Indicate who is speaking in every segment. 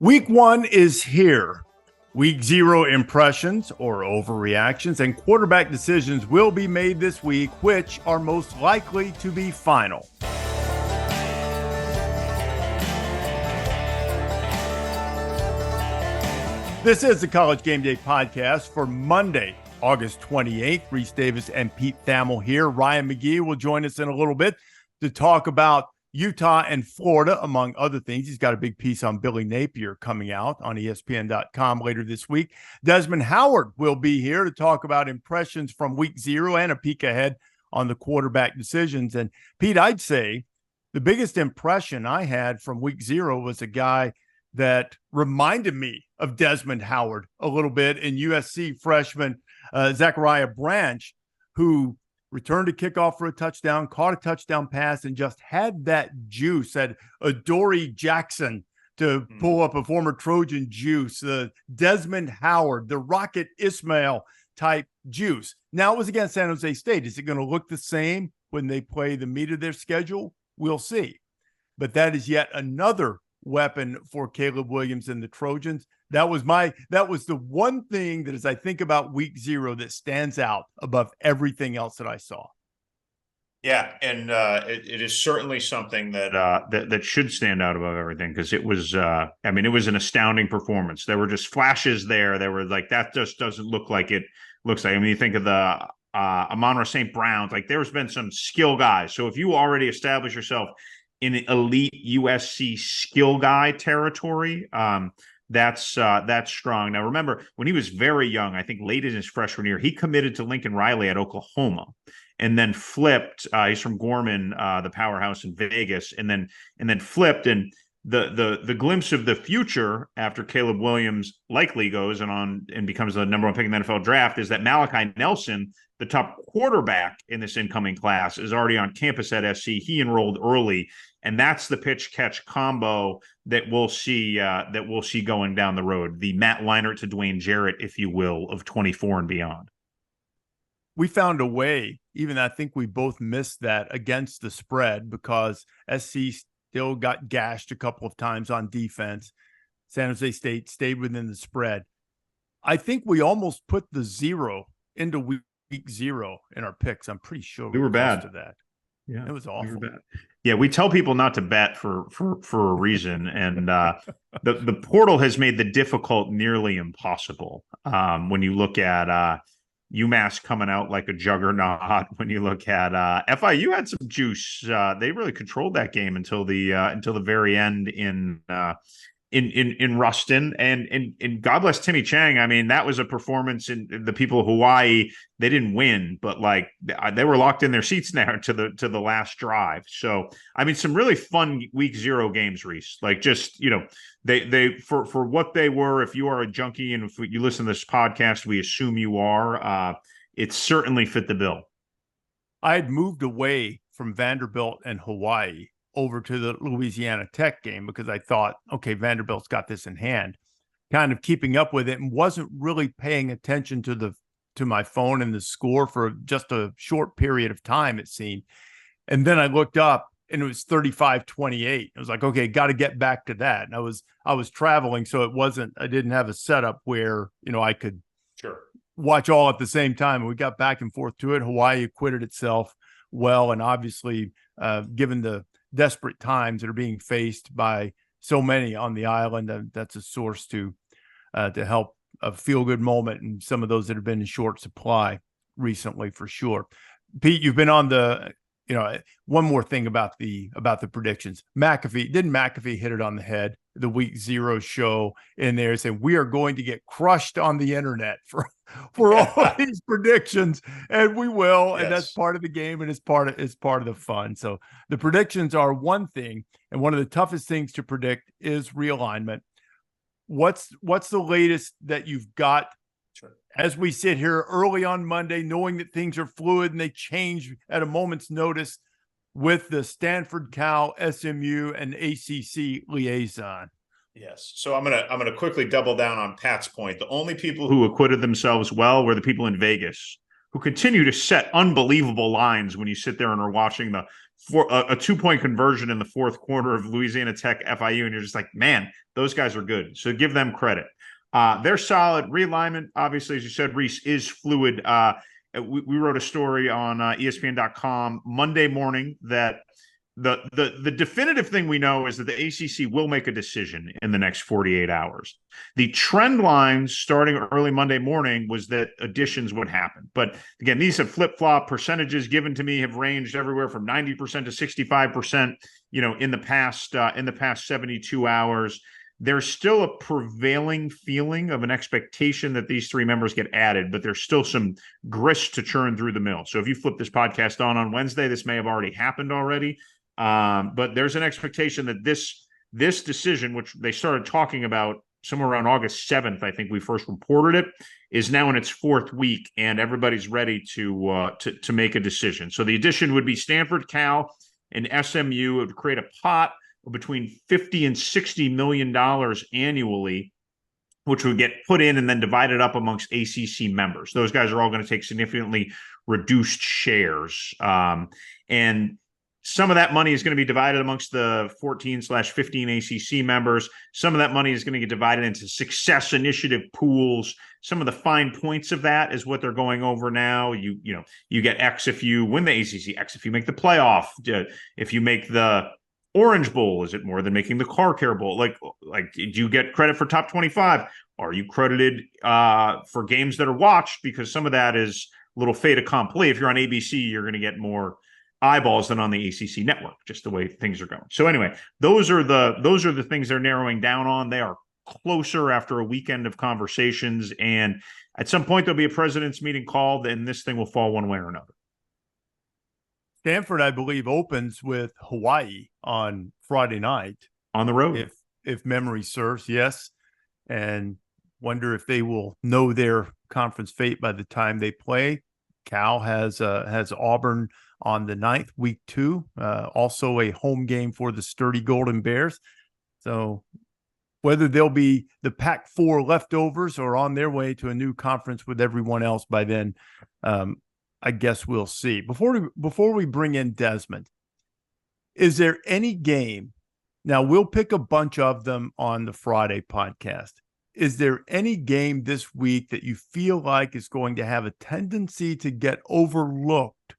Speaker 1: Week 1 is here. Week 0 impressions or overreactions and quarterback decisions will be made this week, which are most likely to be final. This is the College Game Day Podcast for Monday, August 28th. Rece Davis and Pete Thamel here. Ryan McGee will join us in a little bit to talk about Utah and Florida, among other things. He's got a big piece on Billy Napier coming out on ESPN.com later this week. Desmond Howard will be here to talk about impressions from week 0 and a peek ahead on the quarterback decisions. And Pete, I'd say the biggest impression I had from week 0 was a guy that reminded me of Desmond Howard a little bit in USC freshman Zachariah Branch, who returned a kickoff for a touchdown, caught a touchdown pass, and just had that juice, had Adoree Jackson to pull up a former Trojan juice, the Desmond Howard, the Rocket Ismail type juice. Now it was against San Jose State. Is it going to look the same when they play the meat of their schedule? We'll see. But that is yet another weapon for Caleb Williams and the Trojans. That was the one thing that, as I think about week 0, that stands out above everything else that I saw.
Speaker 2: Yeah, and it is certainly something that should stand out above everything, because it was, it was an astounding performance. There were just flashes there. There were that just doesn't look like it looks like. I mean, you think of the Amon-Ra St. Brown, there's been some skill guys. So if you already establish yourself in elite USC skill guy territory, that's strong. Now, remember, when he was very young, I think late in his freshman year, he committed to Lincoln Riley at Oklahoma and then flipped. He's from Gorman, the powerhouse in Vegas, and then flipped. And the glimpse of the future after Caleb Williams likely goes and becomes the number 1 pick in the NFL draft is that Malachi Nelson, the top quarterback in this incoming class, is already on campus at SC. He enrolled early, and that's the pitch-catch combo that we'll see going down the road. The Matt Leinart to Dwayne Jarrett, if you will, of 24 and beyond.
Speaker 1: We found a way, even I think we both missed that, against the spread, because SC still got gashed a couple of times on defense. San Jose State stayed within the spread. I think we almost put the 0 into week 0 in our picks. I'm pretty sure
Speaker 2: we were bad
Speaker 1: to that.
Speaker 2: Yeah,
Speaker 1: it was awful.
Speaker 2: We were bad. Yeah, we tell people not to bet for a reason, and the portal has made the difficult nearly impossible. When you look at UMass coming out like a juggernaut, when you look at FIU had some juice. They really controlled that game until the very end in Ruston, and God bless Timmy Chang. I mean, that was a performance. In the people of Hawaii, they didn't win, but they were locked in their seats now to the last drive. So I mean, some really fun week 0 games, Rece. They for what they were. If you are a junkie and if you listen to this podcast, we assume you are. It certainly fit the bill.
Speaker 1: I had moved away from Vanderbilt and Hawaii over to the Louisiana Tech game because I thought, okay, Vanderbilt's got this in hand, kind of keeping up with it, and wasn't really paying attention to my phone and the score for just a short period of time, it seemed. And then I looked up and it was 35-28. I was like, okay, got to get back to that. And I was traveling, so I didn't have a setup where, I could watch all at the same time. And we got back and forth to it. Hawaii acquitted itself well, and obviously, given the desperate times that are being faced by so many on the island, that's a source to help a feel-good moment, and some of those that have been in short supply recently, for sure. Pete, you've been on the one more thing about the predictions. Didn't McAfee hit it on the head? The week 0 show in there saying we are going to get crushed on the internet for all these predictions, and we will. Yes. And that's part of the game, and it's part of the fun. So the predictions are one thing, and one of the toughest things to predict is realignment. What's the latest that you've got as we sit here early on Monday, knowing that things are fluid and they change at a moment's notice with the Stanford, Cal, SMU, and ACC liaison?
Speaker 2: Yes. So I'm gonna quickly double down on Pat's point. The only people who acquitted themselves well were the people in Vegas, who continue to set unbelievable lines when you sit there and are watching the for a 2-point conversion in the fourth quarter of Louisiana Tech FIU, and you're just like, man, those guys are good. So give them credit. They're solid. Realignment, obviously, as you said, Rece, is fluid. We wrote a story on ESPN.com Monday morning that the definitive thing we know is that the ACC will make a decision in the next 48 hours. The trend line starting early Monday morning was that additions would happen. But again, these have flip-flop. Percentages given to me have ranged everywhere from 90% to 65%, in the past 72 hours. There's still a prevailing feeling of an expectation that these 3 members get added, but there's still some grist to churn through the mill. So if you flip this podcast on Wednesday, this may have already happened already. But there's an expectation that this decision, which they started talking about somewhere around August 7th, I think we first reported it, is now in its 4th week, and everybody's ready to make a decision. So the addition would be Stanford, Cal, and SMU. It would create a pot of between $50 and $60 million annually, which would get put in and then divided up amongst ACC members. Those guys are all going to take significantly reduced shares. And some of that money is going to be divided amongst the 14/15 ACC members. Some of that money is going to get divided into success initiative pools. Some of the fine points of that is what they're going over now. You get X if you win the ACC, X if you make the playoff. If you make the Orange Bowl, is it more than making the Car Care Bowl? Like, do you get credit for top 25? Are you credited for games that are watched? Because some of that is a little fait accompli. If you're on ABC, you're going to get more eyeballs than on the ACC network, just the way things are going. So anyway, those are the things they're narrowing down on. They are closer after a weekend of conversations, and at some point there'll be a president's meeting called, and this thing will fall one way or another.
Speaker 1: Stanford, I believe, opens with Hawaii on Friday night
Speaker 2: on the road,
Speaker 1: if memory serves. Yes, and wonder if they will know their conference fate by the time they play. Cal has Auburn on the 9th, week 2, also a home game for the sturdy Golden Bears. So whether they'll be the Pac-4 leftovers or on their way to a new conference with everyone else by then, I guess we'll see. Before we bring in Desmond, is there any game? Now, we'll pick a bunch of them on the Friday podcast. Is there any game this week that you feel like is going to have a tendency to get overlooked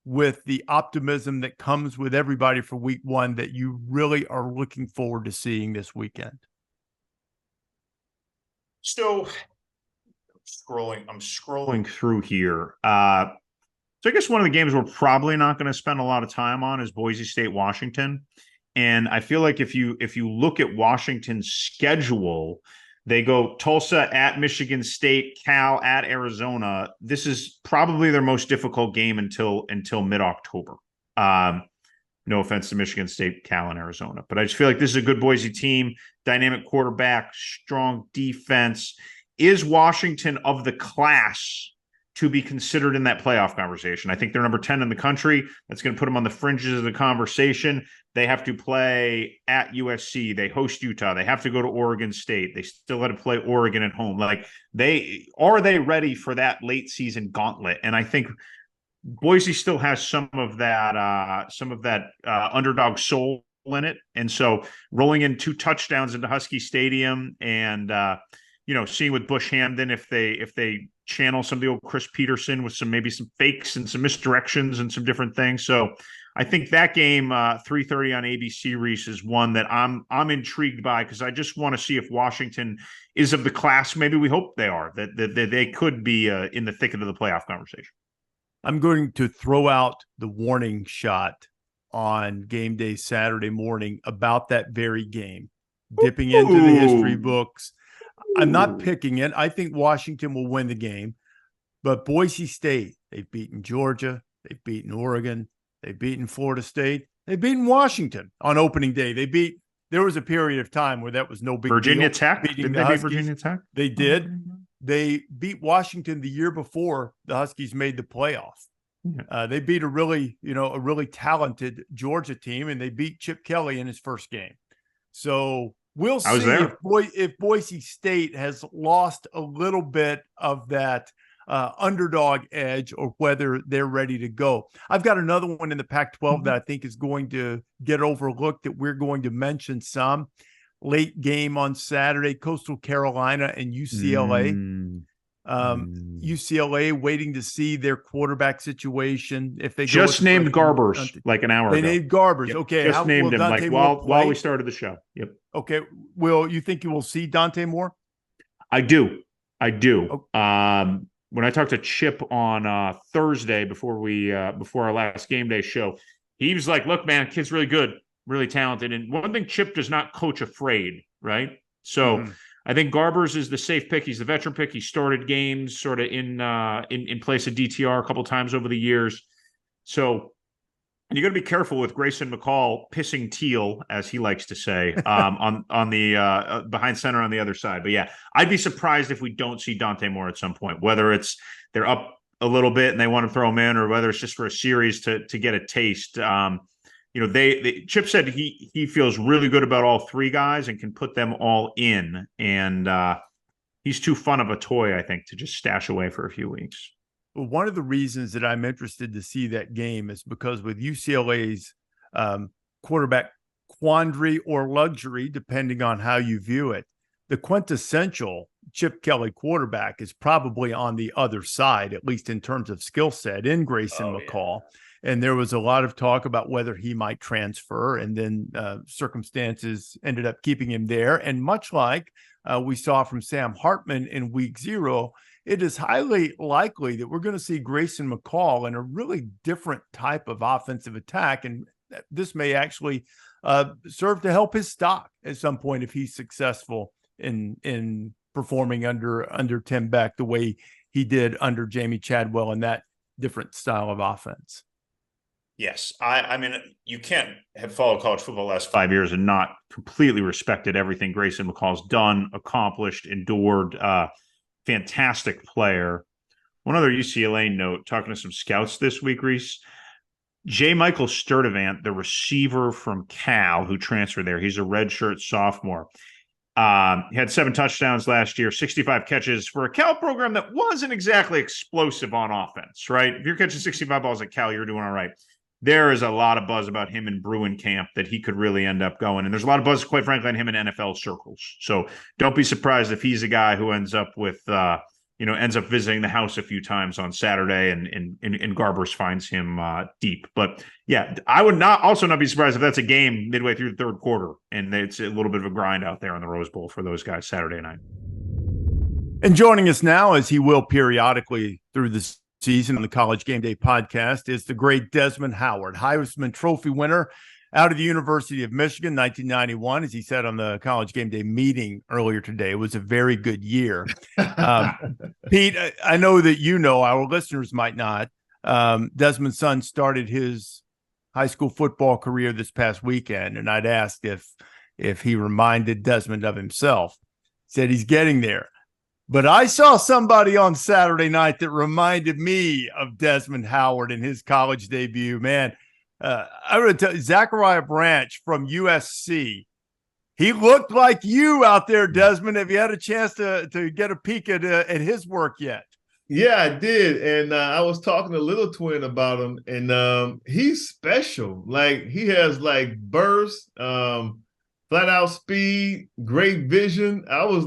Speaker 1: with the optimism that comes with everybody for week 1 that you really are looking forward to seeing this weekend?
Speaker 2: So I'm scrolling through here. So I guess one of the games we're probably not going to spend a lot of time on is Boise State, Washington. And I feel like if you look at Washington's schedule, they go Tulsa at Michigan State, Cal at Arizona. This is probably their most difficult game until mid-October. No offense to Michigan State, Cal, and Arizona, but I just feel like this is a good Boise team, dynamic quarterback, strong defense. Is Washington of the class to be considered in that playoff conversation? I think they're number 10 in the country. That's going to put them on the fringes of the conversation. They have to play at USC. They host Utah. They have to go to Oregon State. They still have to play Oregon at home. Like, are they ready for that late season gauntlet? And I think Boise still has some of that underdog soul in it. And so rolling in 2 touchdowns into Husky Stadium and seeing with Bush Hamden if they channel some of the old Chris Peterson with maybe some fakes and some misdirections and some different things. So I think that game 3:30 on ABC, Rece, is one that I'm intrigued by, because I just want to see if Washington is of the class. Maybe we hope they are, that they could be in the thicket of the playoff conversation.
Speaker 1: I'm going to throw out the warning shot on game day Saturday morning about that very game, dipping into the history books. I'm not picking it. I think Washington will win the game, but Boise State, they've beaten Georgia, they've beaten Oregon, they've beaten Florida State, they've beaten Washington on opening day. There was a period of time where that was no big
Speaker 2: Virginia
Speaker 1: deal.
Speaker 2: Tech? Did they beat Virginia Tech?
Speaker 1: They did. They beat Washington the year before the Huskies made the playoff. Yeah. They beat a really talented Georgia team, and they beat Chip Kelly in his first game. So we'll see if Boise State has lost a little bit of that underdog edge or whether they're ready to go. I've got another one in the Pac-12 that I think is going to get overlooked that we're going to mention some. Late game on Saturday, Coastal Carolina and UCLA. UCLA waiting to see their quarterback situation. If they
Speaker 2: just named Garbers like an hour ago.
Speaker 1: They named Garbers.
Speaker 2: Yep.
Speaker 1: Okay.
Speaker 2: Just named him like while we started the show. Yep.
Speaker 1: Okay. Will you think you will see Dante Moore?
Speaker 2: I do.
Speaker 1: Okay.
Speaker 2: When I talked to Chip on Thursday before our last game day show, he was like, "Look, man, kid's really good, really talented." And one thing, Chip does not coach afraid, right? So I think Garbers is the safe pick. He's the veteran pick. He started games sort of in place of DTR a couple times over the years. So you got to be careful with Grayson McCall pissing teal, as he likes to say, on the behind center on the other side. But yeah, I'd be surprised if we don't see Dante Moore at some point, whether it's they're up a little bit and they want to throw him in, or whether it's just for a series to get a taste. Chip said he feels really good about all three guys and can put them all in. And he's too fun of a toy, I think, to just stash away for a few weeks.
Speaker 1: Well, one of the reasons that I'm interested to see that game is because with UCLA's quarterback quandary or luxury, depending on how you view it, the quintessential Chip Kelly quarterback is probably on the other side, at least in terms of skill set, in Grayson McCall. Yeah. And there was a lot of talk about whether he might transfer, and then circumstances ended up keeping him there. And much like we saw from Sam Hartman in week 0, it is highly likely that we're going to see Grayson McCall in a really different type of offensive attack. And this may actually serve to help his stock at some point if he's successful in performing under Tim Beck the way he did under Jamie Chadwell in that different style of offense.
Speaker 2: Yes. I mean, you can't have followed college football the last 5 years and not completely respected everything Grayson McCall's done, accomplished, endured. Fantastic player. One other UCLA note, talking to some scouts this week, Rece. J. Michael Sturdivant, the receiver from Cal who transferred there, he's a redshirt sophomore. He had 7 touchdowns last year, 65 catches for a Cal program that wasn't exactly explosive on offense, right? If you're catching 65 balls at Cal, you're doing all right. There is a lot of buzz about him in Bruin camp that he could really end up going. And there's a lot of buzz, quite frankly, on him in NFL circles. So don't be surprised if he's a guy who ends up visiting the house a few times on Saturday and Garbers finds him deep. But yeah, I would not be surprised if that's a game midway through the third quarter and it's a little bit of a grind out there on the Rose Bowl for those guys Saturday night.
Speaker 1: And joining us now, as he will periodically through this season on the College Game Day podcast, is the great Desmond Howard, Heisman Trophy winner out of the University of Michigan, 1991, as he said on the College Game Day meeting earlier today. It was a very good year. Pete, I know that our listeners might not. Desmond's son started his high school football career this past weekend, and I'd asked if he reminded Desmond of himself. He said he's getting there. But I saw somebody on Saturday night that reminded me of Desmond Howard in his college debut. Man, I'm going to tell you, Zachariah Branch from USC. He looked like you out there, Desmond. Have you had a chance to get a peek at his work yet?
Speaker 3: Yeah, I did. And I was talking to Little Twin about him, and he's special. Like, he has burst, flat out speed, great vision. I was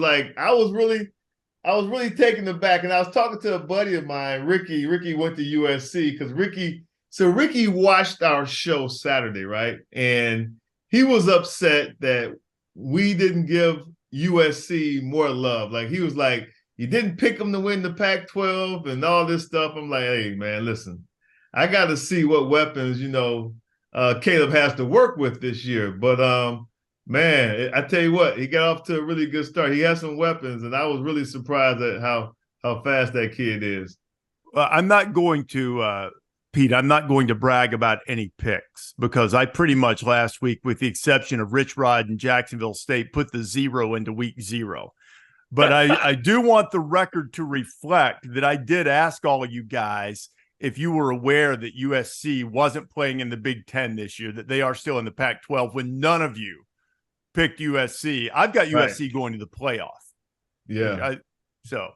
Speaker 3: really taken aback, and I was talking to a buddy of mine, Ricky. Ricky went to USC because Ricky watched our show Saturday, right? And he was upset that we didn't give USC more love. Like, he was like, you didn't pick them to win the Pac-12 and all this stuff. I'm like, hey, man, listen, I got to see what weapons, Caleb has to work with this year. But, man, I tell you what, he got off to a really good start. He has some weapons, and I was really surprised at how fast that kid is.
Speaker 1: Well, I'm not going to, Pete, I'm not going to brag about any picks because I pretty much last week, with the exception of Rich Rod and Jacksonville State, put the 0 into week 0. But I do want the record to reflect that I did ask all of you guys if you were aware that USC wasn't playing in the Big Ten this year, that they are still in the Pac-12, when none of you picked USC. I've got USC going to the playoff.
Speaker 3: Yeah.
Speaker 1: So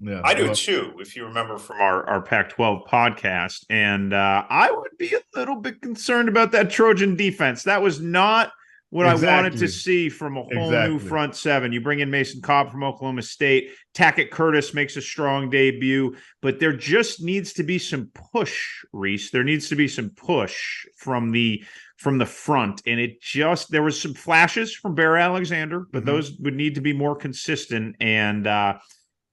Speaker 3: Yeah,
Speaker 2: I do too, if you remember from our Pac-12 podcast. And I would be a little bit concerned about that Trojan defense. That was not what I wanted to see from a whole new front seven. You bring in Mason Cobb from Oklahoma State. Tackett Curtis makes a strong debut, but there just needs to be some push, Rece. There needs to be some push from the front. And there was some flashes from Bear Alexander, but those would need to be more consistent. And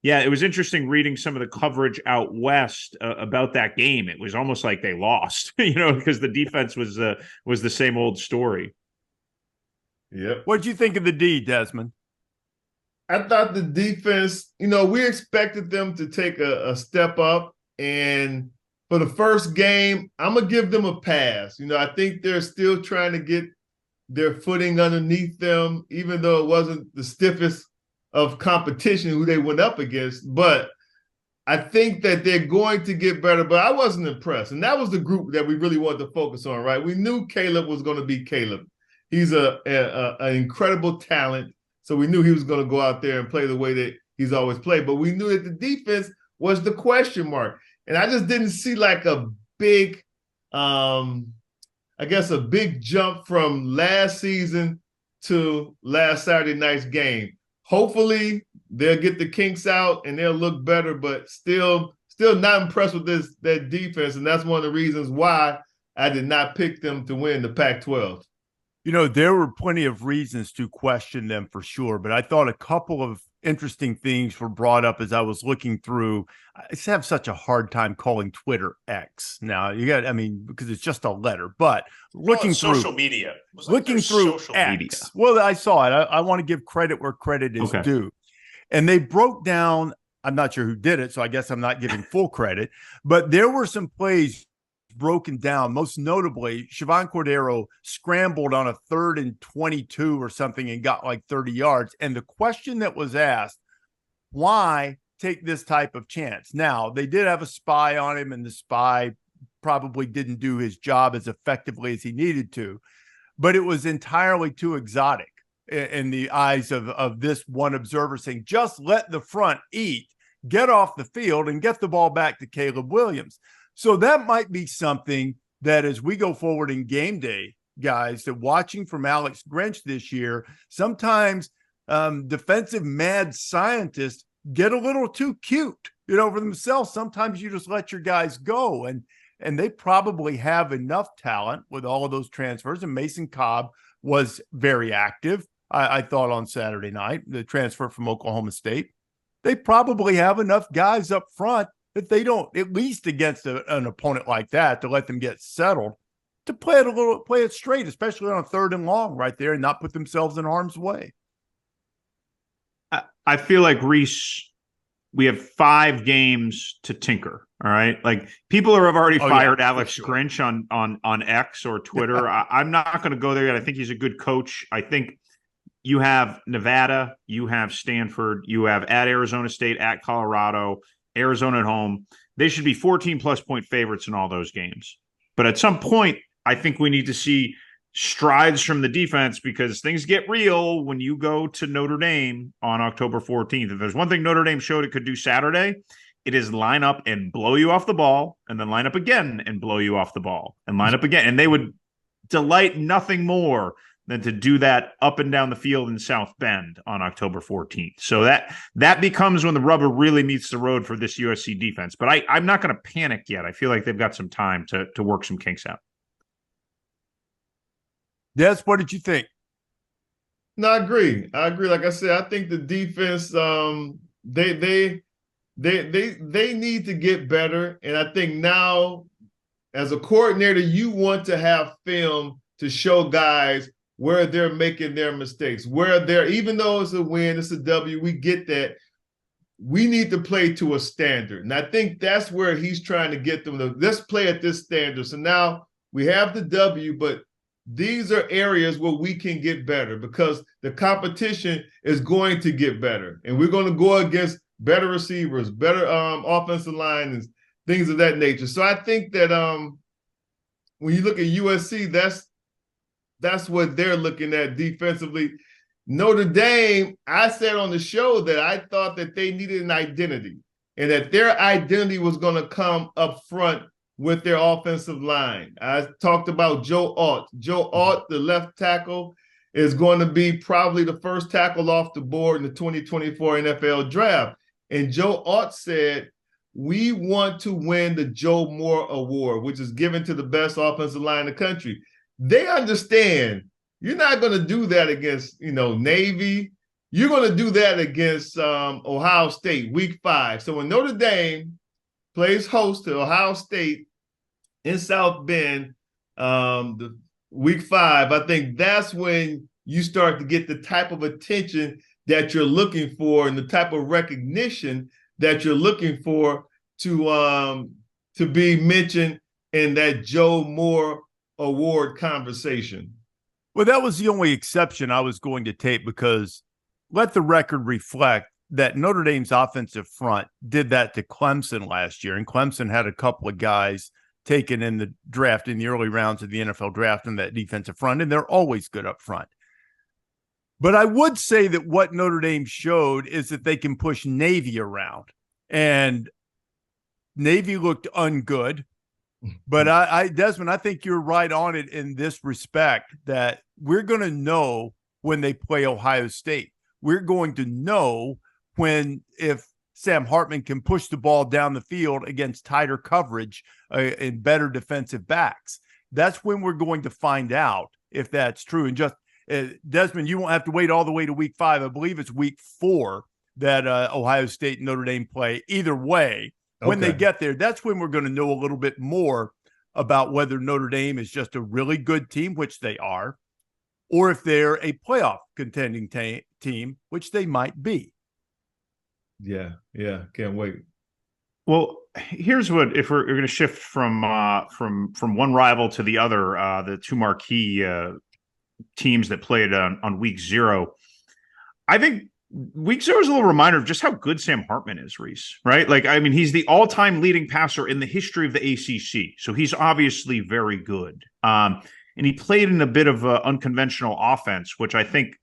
Speaker 2: yeah, it was interesting reading some of the coverage out west about that game. It was almost like they lost, because the defense was the same old story.
Speaker 3: Yep.
Speaker 1: What did you think of the D, Desmond?
Speaker 3: I thought the defense, we expected them to take a step up. And for the first game, I'm going to give them a pass. I think they're still trying to get their footing underneath them, even though it wasn't the stiffest of competition who they went up against. But I think that they're going to get better. But I wasn't impressed. And that was the group that we really wanted to focus on, right? We knew Caleb was going to be Caleb. He's an incredible talent, so we knew he was going to go out there and play the way that he's always played. But we knew that the defense was the question mark. And I just didn't see like a big, a big jump from last season to last Saturday night's game. Hopefully, they'll get the kinks out and they'll look better, but still not impressed with that defense. And that's one of the reasons why I did not pick them to win the Pac-12.
Speaker 1: There were plenty of reasons to question them for sure, but I thought a couple of interesting things were brought up as I was looking through. I just have such a hard time calling Twitter X now. Because it's just a letter, but looking through
Speaker 2: social media,
Speaker 1: looking through
Speaker 2: social
Speaker 1: X.
Speaker 2: Media.
Speaker 1: Well, I saw it. I want to give credit where credit is due. And they broke down, I'm not sure who did it, so I guess I'm not giving full credit, but there were some plays broken down. Most notably, Siobhan Cordero scrambled on a 3rd and 22 or something and got like 30 yards. And the question that was asked, why take this type of chance? Now, they did have a spy on him, and the spy probably didn't do his job as effectively as he needed to, but it was entirely too exotic in the eyes of this one observer, saying, just let the front eat, get off the field, and get the ball back to Caleb Williams. So that might be something that as we go forward in game day, guys, that watching from Alex Grinch this year, sometimes defensive mad scientists get a little too cute, for themselves. Sometimes you just let your guys go. And they probably have enough talent with all of those transfers. And Mason Cobb was very active, I thought, on Saturday night, the transfer from Oklahoma State. They probably have enough guys up front that they don't, at least against an opponent like that, to let them get settled, to play it straight, especially on a 3rd and long right there, and not put themselves in harm's way.
Speaker 2: I feel like, Rece, we have 5 games to tinker. All right. Like, people have already fired Alex Grinch on X or Twitter. I'm not going to go there yet. I think he's a good coach. I think you have Nevada, you have Stanford, you have at Arizona State, at Colorado, Arizona at home. They should be 14-plus point favorites in all those games. But at some point, I think we need to see strides from the defense, because things get real when you go to Notre Dame on October 14th. If there's one thing Notre Dame showed it could do Saturday, it is line up and blow you off the ball, and then line up again and blow you off the ball, and line up again. And they would delight nothing more than to do that up and down the field in South Bend on October 14th. So that becomes when the rubber really meets the road for this USC defense. But I'm not going to panic yet. I feel like they've got some time to work some kinks out.
Speaker 1: Des, what did you think?
Speaker 3: No, I agree. Like I said, I think the defense, they need to get better. And I think now, as a coordinator, you want to have film to show guys where they're making their mistakes, even though it's a win, it's a W, we get that. We need to play to a standard. And I think that's where he's trying to get them to, let's play at this standard. So now we have the W, but these are areas where we can get better, because the competition is going to get better. And we're going to go against better receivers, better offensive line, and things of that nature. So I think that when you look at USC, that's what they're looking at defensively. Notre Dame, I said on the show that I thought that they needed an identity. and that their identity was going to come up front with their offensive line. I talked about Joe Alt. Joe Alt, the left tackle, is going to be probably the first tackle off the board in the 2024 NFL draft. And Joe Alt said, we want to win the Joe Moore Award, which is given to the best offensive line in the country. They understand you're not going to do that against, Navy. You're going to do that against Ohio State week 5. So when Notre Dame plays host to Ohio State in South Bend, the week 5, I think that's when you start to get the type of attention that you're looking for and the type of recognition that you're looking for to be mentioned in that Joe Moore Award conversation.
Speaker 1: Well, that was the only exception I was going to take, because let the record reflect that Notre Dame's offensive front did that to Clemson last year, and Clemson had a couple of guys taken in the draft in the early rounds of the NFL draft in that defensive front, and they're always good up front. But I would say that what Notre Dame showed is that they can push Navy around, and Navy looked ungood. But I Desmond, I think you're right on it in this respect, that we're going to know when they play Ohio State. We're going to know if Sam Hartman can push the ball down the field against tighter coverage and better defensive backs. That's when we're going to find out if that's true. And just Desmond, you won't have to wait all the way to week 5. I believe it's week 4 that Ohio State and Notre Dame play. Either way, when they get there, that's when we're going to know a little bit more about whether Notre Dame is just a really good team, which they are, or if they're a playoff contending team, which they might be.
Speaker 3: Yeah, can't wait.
Speaker 2: Well, here's what, if we're going to shift from one rival to the other, the two marquee teams that played on week 0. I think week 0 is a little reminder of just how good Sam Hartman is, Rece, right? Like, I mean, he's the all-time leading passer in the history of the ACC. So he's obviously very good. And he played in a bit of an unconventional offense, which I think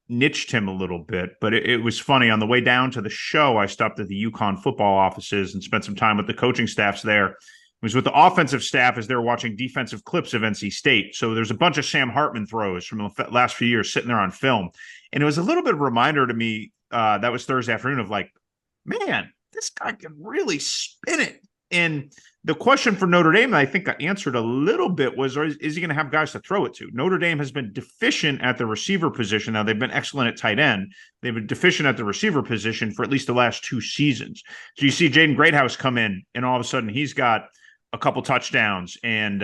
Speaker 2: niched him a little bit. But it was funny. On the way down to the show, I stopped at the UConn football offices and spent some time with the coaching staffs there. It was with the offensive staff as they were watching defensive clips of NC State. So there's a bunch of Sam Hartman throws from the last few years sitting there on film. And it was a little bit of a reminder to me, that was Thursday afternoon, of like, man, this guy can really spin it. And the question for Notre Dame that I think I answered a little bit was, is he going to have guys to throw it to? Notre Dame has been deficient at the receiver position. Now, they've been excellent at tight end. They've been deficient at the receiver position for at least the last 2 seasons. So you see Jaden Greathouse come in, and all of a sudden he's got a couple touchdowns and,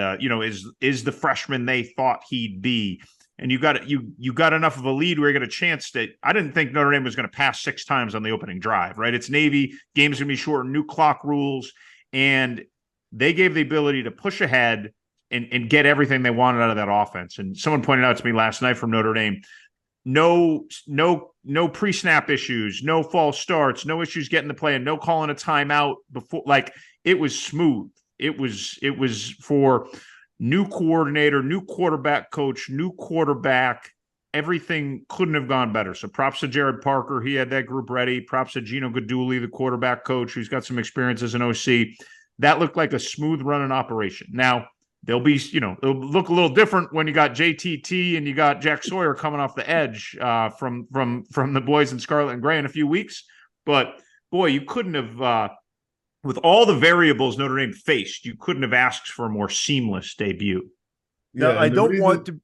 Speaker 2: is the freshman they thought he'd be. And you got enough of a lead where you get a chance to. I didn't think Notre Dame was going to pass 6 times on the opening drive, right? It's Navy, game's going to be short, new clock rules, and they gave the ability to push ahead and get everything they wanted out of that offense. And someone pointed out to me last night from Notre Dame, no pre-snap issues, no false starts, no issues getting the play, and no calling a timeout before. Like, it was smooth. It was for new coordinator, new quarterback coach, new quarterback. Everything couldn't have gone better. So props to Jared Parker. He had that group ready. Props to Gino Guidugli, the quarterback coach, who's got some experience as an OC. That looked like a smooth running operation. Now, it'll look a little different when you got JTT and you got Jack Sawyer coming off the edge from the boys in Scarlet and Gray in a few weeks. But boy, you couldn't have, with all the variables Notre Dame faced, you couldn't have asked for a more seamless debut.
Speaker 1: Yeah, I don't want to.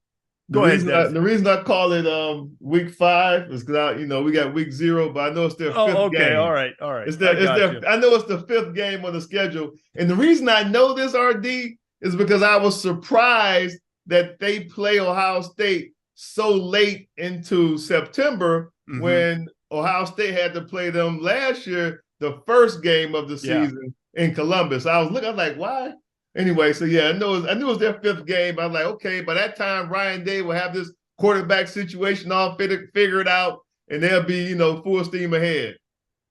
Speaker 1: Go ahead.
Speaker 3: The reason I call it week 5 is because we got week 0, but I know it's their 5th game.
Speaker 1: All right.
Speaker 3: I know it's the 5th game on the schedule, and the reason I know this, RD, is because I was surprised that they play Ohio State so late into September when Ohio State had to play them last year, the first game of the season in Columbus. I was like, why? Anyway, so I knew it was their 5th game. I was like, okay, by that time, Ryan Day will have this quarterback situation all figured out, and they'll be, full steam ahead.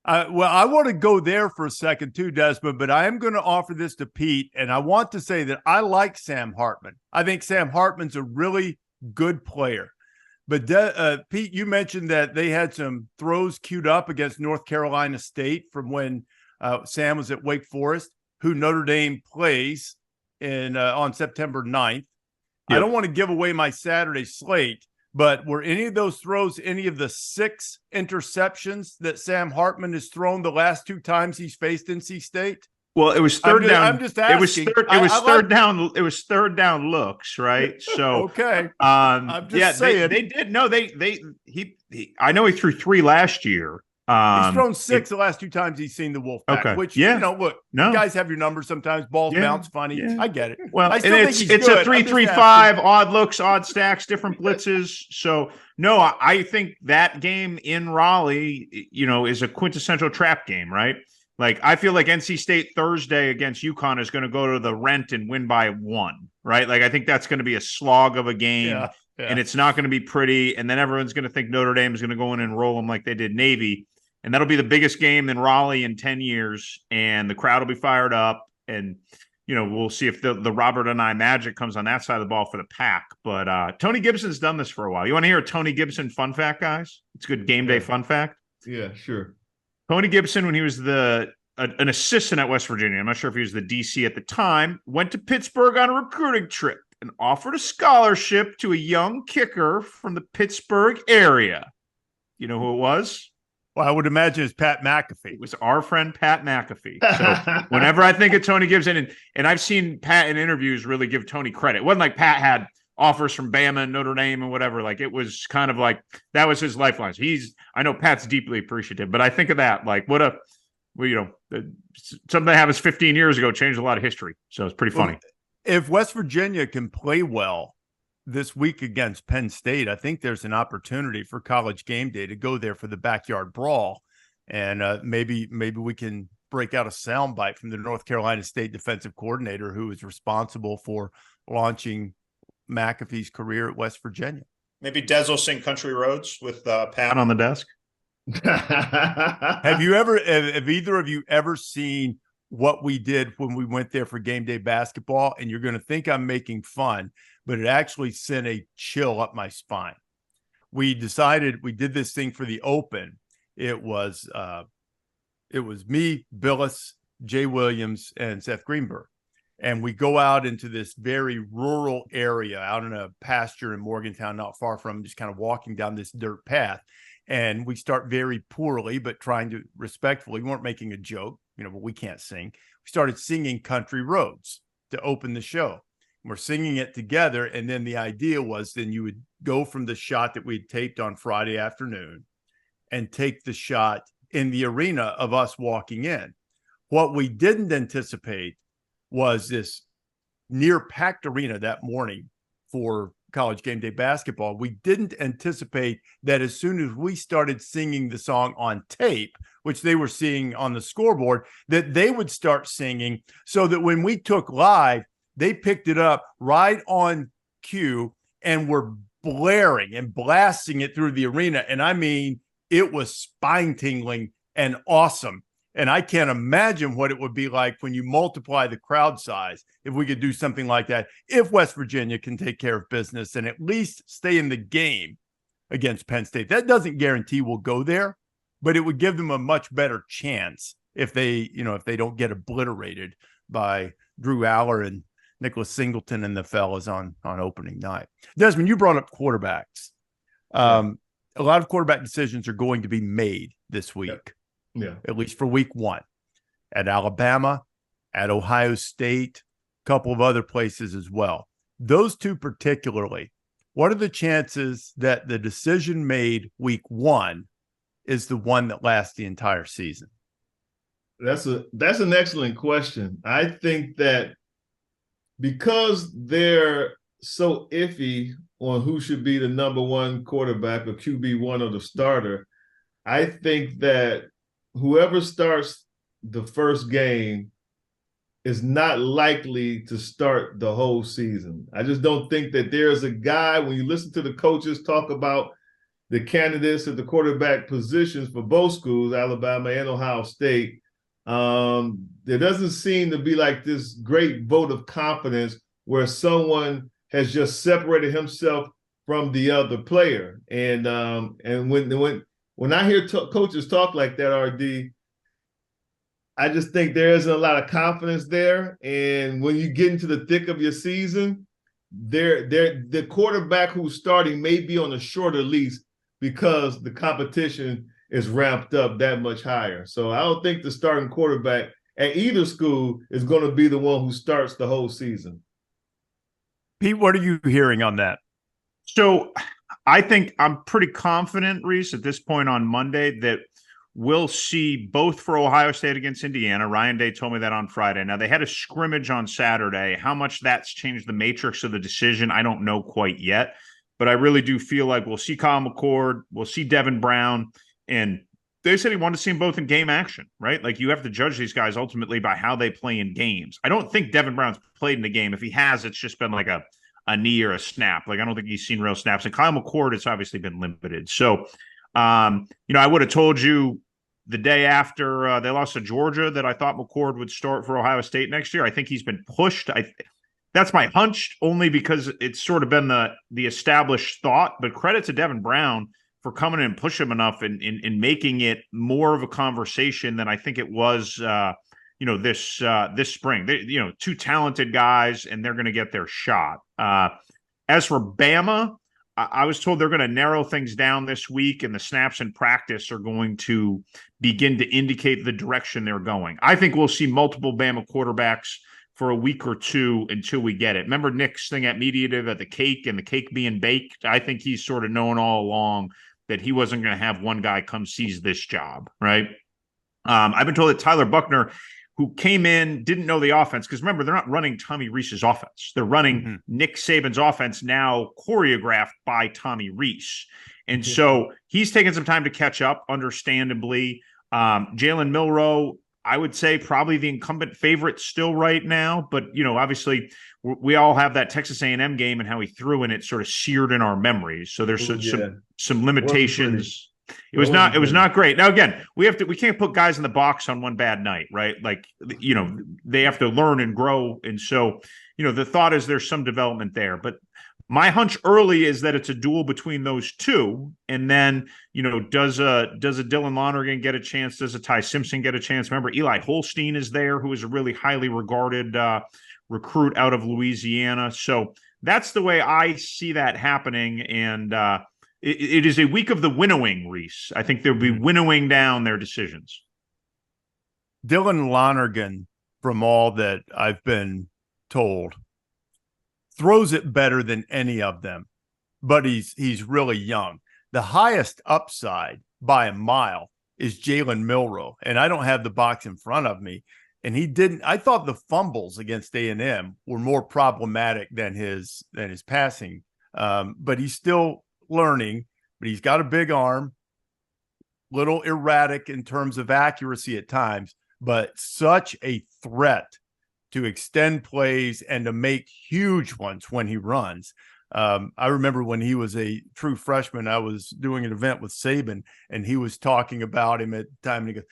Speaker 1: Well, I want to go there for a second too, Desmond, but I am going to offer this to Pete, and I want to say that I like Sam Hartman. I think Sam Hartman's a really good player. But Pete, you mentioned that they had some throws queued up against North Carolina State from when Sam was at Wake Forest, who Notre Dame plays on September 9th. Yep. I don't want to give away my Saturday slate, but were any of those throws any of the 6 interceptions that Sam Hartman has thrown the last 2 times he's faced NC State?
Speaker 2: Well, it was third down.
Speaker 1: I'm just asking.
Speaker 2: It was third down looks, right? So
Speaker 1: okay. I'm just saying
Speaker 2: they did. No, he I know he threw 3 last year.
Speaker 1: He's thrown 6 the last 2 times he's seen the Wolfpack, which, look, you guys have your numbers sometimes. Balls bounce funny. Yeah. I get it.
Speaker 2: Well, I still think it's a 3-3-5, odd looks, odd stacks, different blitzes. So, no, I think that game in Raleigh, is a quintessential trap game, right? Like, I feel like NC State Thursday against UConn is going to go to the Rent and win by 1, right? Like, I think that's going to be a slog of a game. Yeah. And it's not going to be pretty. And then everyone's going to think Notre Dame is going to go in and roll them like they did Navy. And that'll be the biggest game in Raleigh in 10 years. And the crowd will be fired up. And, we'll see if the Robert and I magic comes on that side of the ball for the Pack. But Tony Gibson's done this for a while. You want to hear a Tony Gibson fun fact, guys? It's a good game day fun fact.
Speaker 3: Yeah, sure.
Speaker 2: Tony Gibson, when he was an assistant at West Virginia, I'm not sure if he was the DC at the time, went to Pittsburgh on a recruiting trip and offered a scholarship to a young kicker from the Pittsburgh area. You know who it was?
Speaker 1: Well, I would imagine it's Pat McAfee.
Speaker 2: It was our friend Pat McAfee. So whenever I think of Tony Gibson, and I've seen Pat in interviews really give Tony credit. It wasn't like Pat had offers from Bama and Notre Dame and whatever. Like, it was kind of like that was his lifeline. I know Pat's deeply appreciative, but I think of that like something that happened 15 years ago changed a lot of history. So it's pretty funny.
Speaker 1: If West Virginia can play well this week against Penn State, I think there's an opportunity for College Game Day to go there for the backyard brawl. And maybe we can break out a soundbite from the North Carolina State defensive coordinator who is responsible for launching McAfee's career at West Virginia.
Speaker 4: Maybe Des will sing Country Roads with Pat
Speaker 2: on the desk.
Speaker 1: Have either of you ever seen what we did when we went there for Game Day basketball? And you're going to think I'm making fun, but it actually sent a chill up my spine. We decided we did this thing for the Open. It was me, Billis, Jay Williams, and Seth Greenberg. And we go out into this very rural area out in a pasture in Morgantown, not far from, just kind of walking down this dirt path. And we start very poorly, but trying to respectfully. We weren't making a joke, but we can't sing. We started singing Country Roads to open the show. We're singing it together. And then the idea was then you would go from the shot that we'd taped on Friday afternoon and take the shot in the arena of us walking in. What we didn't anticipate was this near packed arena that morning for College Game Day basketball. We didn't anticipate that as soon as we started singing the song on tape, which they were seeing on the scoreboard, that they would start singing, so that when we took live, they picked it up right on cue and were blaring and blasting it through the arena. And I mean, it was spine tingling and awesome. And I can't imagine what it would be like when you multiply the crowd size, if we could do something like that, if West Virginia can take care of business and at least stay in the game against Penn State. That doesn't guarantee we'll go there, but it would give them a much better chance if they don't get obliterated by Drew Aller and Nicholas Singleton and the fellas on opening night. Desmond, you brought up quarterbacks. A lot of quarterback decisions are going to be made this week.
Speaker 3: Yeah.
Speaker 1: At least for week 1 at Alabama, at Ohio State, a couple of other places as well. Those two particularly, what are the chances that the decision made week 1 is the one that lasts the entire season?
Speaker 3: That's an excellent question. I think that because they're so iffy on who should be the number 1 quarterback or QB1 or the starter, I think that whoever starts the first game is not likely to start the whole season. I just don't think that there's a guy, when you listen to the coaches talk about the candidates at the quarterback positions for both schools, Alabama and Ohio State, there doesn't seem to be like this great vote of confidence where someone has just separated himself from the other player. And when I hear coaches talk like that, RD, I just think there isn't a lot of confidence there. And when you get into the thick of your season, the quarterback who's starting may be on a shorter lease because the competition is ramped up that much higher. So I don't think the starting quarterback at either school is going to be the one who starts the whole season.
Speaker 1: Pete, what are you hearing on that?
Speaker 2: So I think I'm pretty confident, Rece, at this point on Monday that we'll see both for Ohio State against Indiana. Ryan Day told me that on Friday. Now, they had a scrimmage on Saturday. How much that's changed the matrix of the decision, I don't know quite yet. But I really do feel like we'll see Kyle McCord, we'll see Devin Brown, and they said he wanted to see them both in game action, right? Like, you have to judge these guys ultimately by how they play in games. I don't think Devin Brown's played in a game. If he has, it's just been like a knee or a snap. Like, I don't think he's seen real snaps. And Kyle McCord, it's obviously been limited. So, I would have told you the day after they lost to Georgia that I thought McCord would start for Ohio State next year. I think he's been pushed. That's my hunch, only because it's sort of been the established thought. But credit to Devin Brown for coming in and pushing him enough and making it more of a conversation than I think it was, this spring. They, two talented guys, and they're going to get their shot. As for Bama, I was told they're going to narrow things down this week, and the snaps in practice are going to begin to indicate the direction they're going. I think we'll see multiple Bama quarterbacks for a week or two until we get it. Remember Nick's thing at Mediative at the cake and the cake being baked? I think he's sort of known all along that he wasn't going to have one guy come seize this job, right? I've been told that Tyler Buckner, who came in, didn't know the offense, because remember, they're not running Tommy Rees's offense. They're running Nick Saban's offense, now choreographed by Tommy Reese. And so he's taken some time to catch up, understandably. Jalen Milroe, I would say probably the incumbent favorite still right now. But, obviously we all have that Texas A&M game and how he threw, and it sort of seared in our memories. So there's some limitations. It was not great. Now, again, we can't put guys in the box on one bad night, right? Like, they have to learn and grow. And so, the thought is there's some development there, but my hunch early is that it's a duel between those two. And then, does a Dylan Lonergan get a chance? Does a Ty Simpson get a chance? Remember, Eli Holstein is there, who is a really highly regarded recruit out of Louisiana. So that's the way I see that happening. And, it is a week of the winnowing, Rece. I think they'll be winnowing down their decisions.
Speaker 1: Dylan Lonergan, from all that I've been told, throws it better than any of them, but he's really young. The highest upside by a mile is Jalen Milroe, and I don't have the box in front of me. And I thought the fumbles against A&M were more problematic than his passing, but he's still learning, but he's got a big arm, little erratic in terms of accuracy at times, but such a threat to extend plays and to make huge ones when he runs. I remember when he was a true freshman, I was doing an event with Saban, and he was talking about him at the time, and he goes,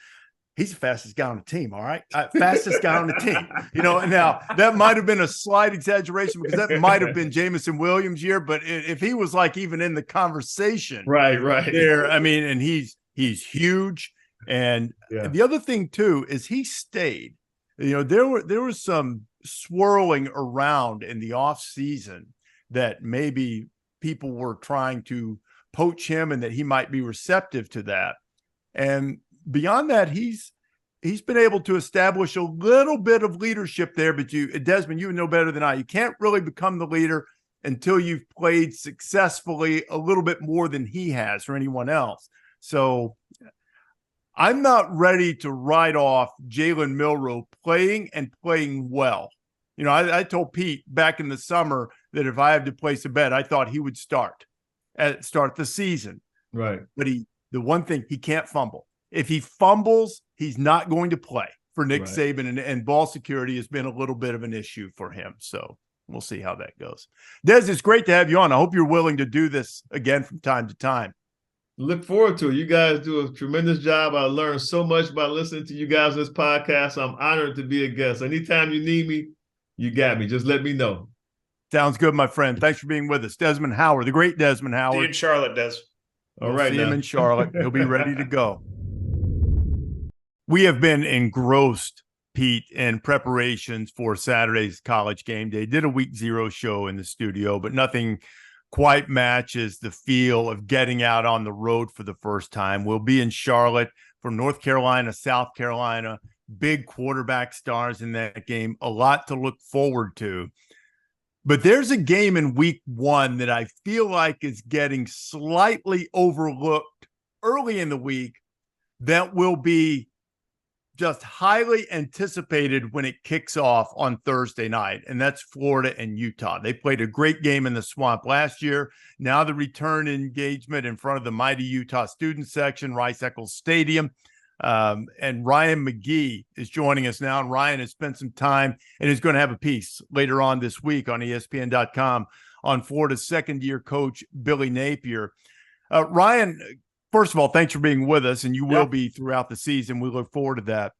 Speaker 1: he's the fastest guy on the team, all right? Fastest guy on the team. Now that might have been a slight exaggeration, because that might have been Jamison Williams' year, but if he was like even in the conversation
Speaker 3: right
Speaker 1: there, and he's huge. And the other thing too is he stayed. There was some swirling around in the off season that maybe people were trying to poach him and that he might be receptive to that. And beyond that, he's been able to establish a little bit of leadership there. But Desmond, you know better than I. You can't really become the leader until you've played successfully a little bit more than he has or anyone else. So I'm not ready to write off Jalen Milroe playing well. I told Pete back in the summer that if I had to place a bet, I thought he would start the season.
Speaker 3: Right.
Speaker 1: But the one thing, he can't fumble. If he fumbles, he's not going to play for Nick Saban, and ball security has been a little bit of an issue for him. So we'll see how that goes. Des, it's great to have you on. I hope you're willing to do this again from time to time.
Speaker 3: Look forward to it. You guys do a tremendous job. I learned so much by listening to you guys on this podcast. I'm honored to be a guest. Anytime you need me, you got me. Just let me know.
Speaker 1: Sounds good, my friend. Thanks for being with us. Desmond Howard, the great Desmond
Speaker 4: See you
Speaker 1: Howard.
Speaker 4: in Charlotte, Des.
Speaker 3: All right,
Speaker 1: See
Speaker 3: now.
Speaker 1: him in Charlotte. He'll be ready to go. We have been engrossed, Pete, in preparations for Saturday's college game day. Did a week 0 show in the studio, but nothing quite matches the feel of getting out on the road for the first time. We'll be in Charlotte from North Carolina, South Carolina, big quarterback stars in that game, a lot to look forward to. But there's a game in week 1 that I feel like is getting slightly overlooked early in the week that will be just highly anticipated when it kicks off on Thursday night, and that's Florida and Utah. They played a great game in the Swamp last year. Now the return engagement in front of the mighty Utah student section, Rice-Eccles Stadium. And Ryan McGee is joining us now, and Ryan has spent some time and is going to have a piece later on this week on ESPN.com on Florida's second-year coach, Billy Napier. Ryan, first of all, thanks for being with us, and you will be throughout the season. We look forward to that.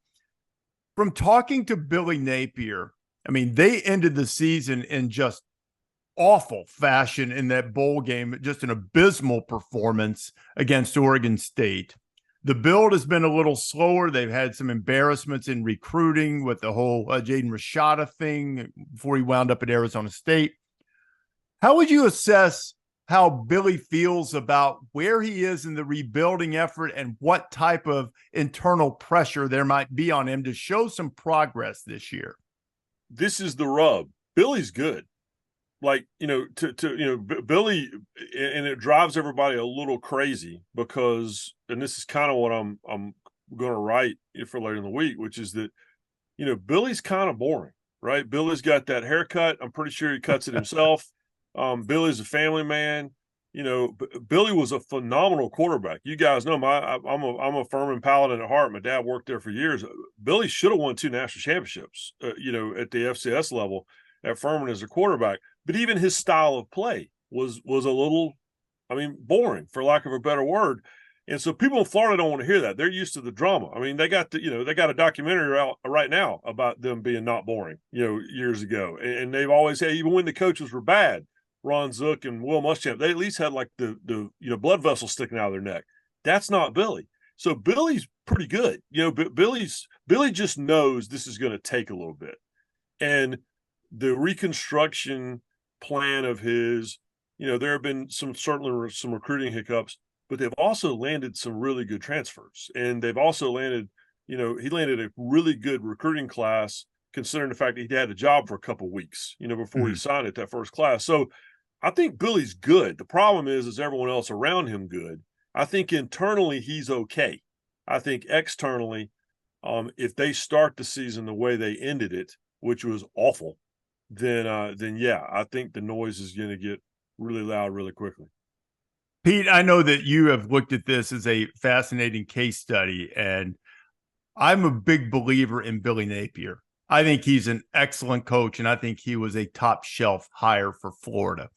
Speaker 1: From talking to Billy Napier, I mean, they ended the season in just awful fashion in that bowl game, just an abysmal performance against Oregon State. The build has been a little slower. They've had some embarrassments in recruiting with the whole Jaden Rashada thing before he wound up at Arizona State. How would you assess how Billy feels about where he is in the rebuilding effort and what type of internal pressure there might be on him to show some progress this year?
Speaker 5: This is the rub. Billy's good. Like, Billy, and it drives everybody a little crazy because, and this is kind of what I'm going to write for later in the week, which is that, Billy's kind of boring, right? Billy's got that haircut. I'm pretty sure he cuts it himself. Billy's a family man. Billy was a phenomenal quarterback. You guys know I'm a Furman Paladin at heart. My dad worked there for years. Billy should have won 2 national championships, at the FCS level at Furman as a quarterback. But even his style of play was a little, boring, for lack of a better word. And so people in Florida don't want to hear that. They're used to the drama. They got they got a documentary out right now about them being not boring, years ago. And they've always had, even when the coaches were bad, Ron Zook and Will Muschamp, they at least had like the blood vessels sticking out of their neck. That's not Billy. So Billy's pretty good. Billy just knows this is going to take a little bit. And the reconstruction plan of his, there have been certainly some recruiting hiccups, but they've also landed some really good transfers. And they've also landed, he landed a really good recruiting class, considering the fact that he had a job for a couple of weeks, before he signed at that first class. So I think Billy's good. The problem is everyone else around him good. I think internally he's okay. I think externally, if they start the season the way they ended it, which was awful, then yeah, I think the noise is going to get really loud really quickly.
Speaker 1: Pete, I know that you have looked at this as a fascinating case study, and I'm a big believer in Billy Napier. I think he's an excellent coach, and I think he was a top shelf hire for Florida.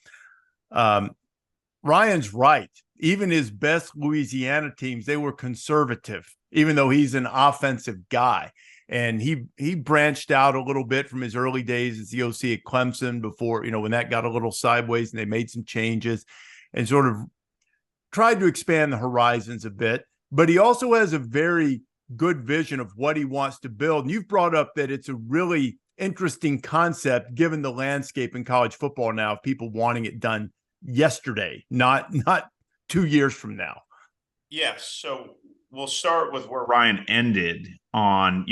Speaker 1: Ryan's right. Even his best Louisiana teams, they were conservative, even though he's an offensive guy. And he branched out a little bit from his early days as the OC at Clemson before, when that got a little sideways and they made some changes and sort of tried to expand the horizons a bit. But he also has a very good vision of what he wants to build. And you've brought up that it's a really interesting concept given the landscape in college football now of people wanting it done yesterday, not 2 years from now.
Speaker 4: Yes. So we'll start with where
Speaker 2: Ryan ended on,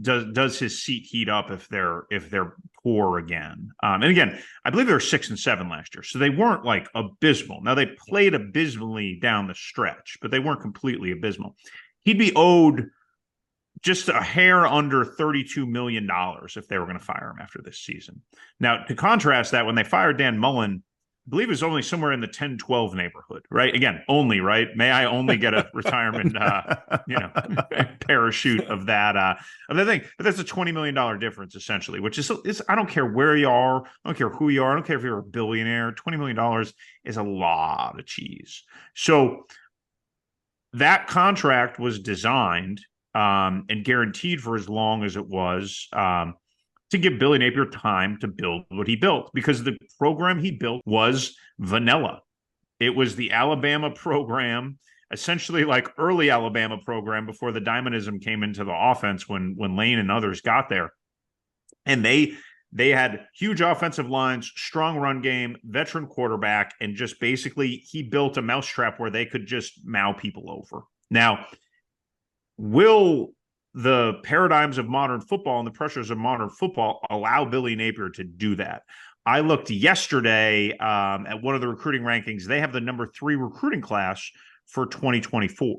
Speaker 2: does his seat heat up if they're poor again? And again, I believe they were 6-7 last year, so they weren't like abysmal. Now they played abysmally down the stretch, but they weren't completely abysmal. He'd be owed just a hair under $32 million if they were going to fire him after this season. Now, to contrast that, when they fired Dan Mullen, I believe it was only somewhere in the 10-12 neighborhood, right? Again, only, right? May I only get a retirement, parachute of that thing? But that's a $20 million difference, essentially, which is I don't care where you are. I don't care who you are. I don't care if you're a billionaire. $20 million is a lot of cheese. So that contract was designed and guaranteed for as long as it was to give Billy Napier time to build what he built, because the program he built was vanilla. It was the Alabama program, essentially like early Alabama program before the dynamism came into the offense when Lane and others got there. And they had huge offensive lines, strong run game, veteran quarterback, and just basically he built a mousetrap where they could just mow people over. Now, will the paradigms of modern football and the pressures of modern football allow Billy Napier to do that? I looked yesterday at one of the recruiting rankings. They have the number 3 recruiting class for 2024.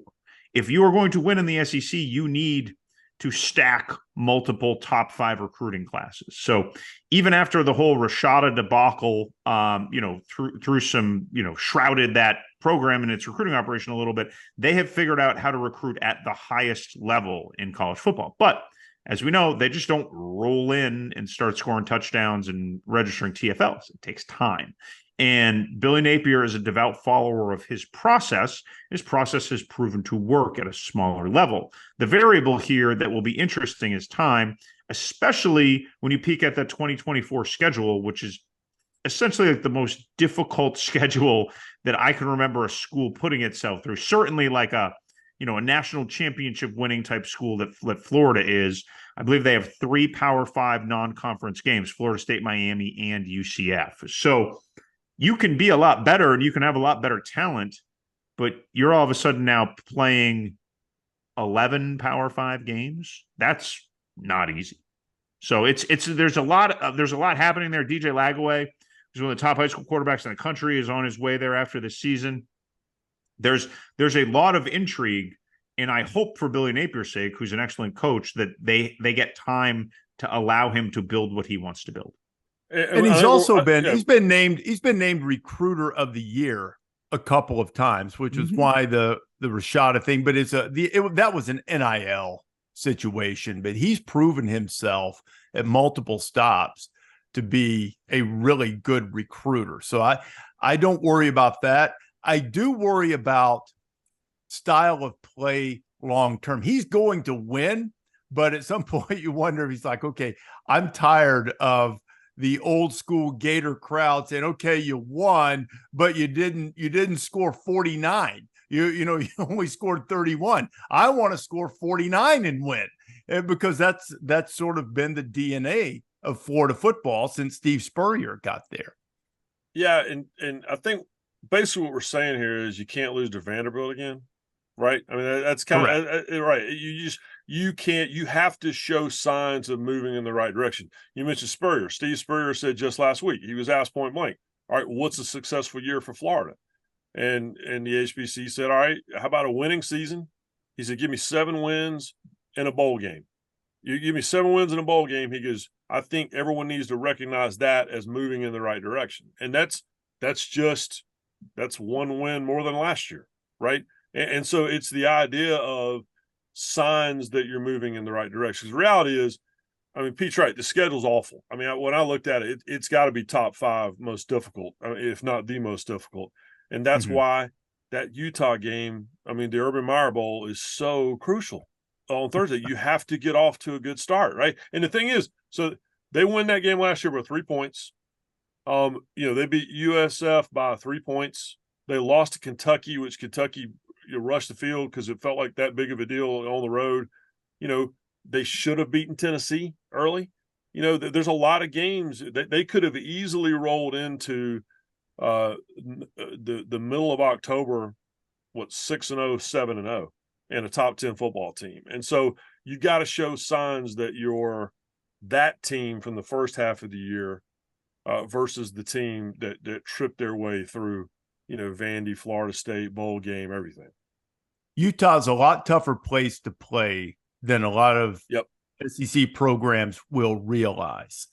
Speaker 2: If you are going to win in the SEC, you need to stack multiple top 5 recruiting classes. So even after the whole Rashada debacle, through some, shrouded that program and its recruiting operation a little bit, they have figured out how to recruit at the highest level in college football. But as we know, they just don't roll in and start scoring touchdowns and registering TFLs. It takes time. And Billy Napier is a devout follower of his process. His process has proven to work at a smaller level. The variable here that will be interesting is time, especially when you peek at that 2024 schedule, which is essentially like the most difficult schedule that I can remember a school putting itself through. Certainly like a national championship winning type school that Florida is. I believe they have 3 Power 5 non-conference games, Florida State, Miami, and UCF. So you can be a lot better and you can have a lot better talent, but you're all of a sudden now playing 11 Power 5 games. That's not easy. So there's a lot happening there. DJ Lagaway, who's one of the top high school quarterbacks in the country, is on his way there after this season. There's a lot of intrigue, and I hope for Billy Napier's sake, who's an excellent coach, that they get time to allow him to build what he wants to build.
Speaker 1: And he's also he's been named recruiter of the year a couple of times, which is why the Rashada thing. But that was an NIL situation. But he's proven himself at multiple stops to be a really good recruiter. So I don't worry about that. I do worry about style of play long term. He's going to win, but at some point you wonder if he's like, okay, I'm tired of the old school Gator crowd saying, okay, you won, but you didn't score 49. You only scored 31. I want to score 49 and win, because that's sort of been the DNA of Florida football since Steve Spurrier got there.
Speaker 5: Yeah, and I think basically what we're saying here is you can't lose to Vanderbilt again, right? I mean, that's kind of right. You have to show signs of moving in the right direction. You mentioned Spurrier. Steve Spurrier said just last week, he was asked point blank, all right, what's a successful year for Florida? And the HBC said, all right, how about a winning season? He said, give me 7 wins in a bowl game. You give me 7 wins in a bowl game. He goes, I think everyone needs to recognize that as moving in the right direction. And that's 1 win more than last year, right? And so it's the idea of signs that you're moving in the right direction. Because the reality is, I mean, Pete's right, the schedule's awful. I mean, when I looked at it, it's got to be top 5 most difficult, if not the most difficult. And that's why that Utah game, I mean, the Urban Meyer Bowl is so crucial on Thursday. You have to get off to a good start, right? And the thing is, so they won that game last year by 3 points. They beat USF by 3 points. They lost to Kentucky, which Kentucky rushed the field because it felt like that big of a deal on the road. They should have beaten Tennessee early. There's a lot of games that they could have easily rolled into the middle of October, 6-0, 7-0, and a top 10 football team. And so you got to show signs that you're that team from the first half of the year versus the team that tripped their way through, Vandy, Florida State, bowl game, everything.
Speaker 1: Utah's a lot tougher place to play than a lot of SEC programs will realize.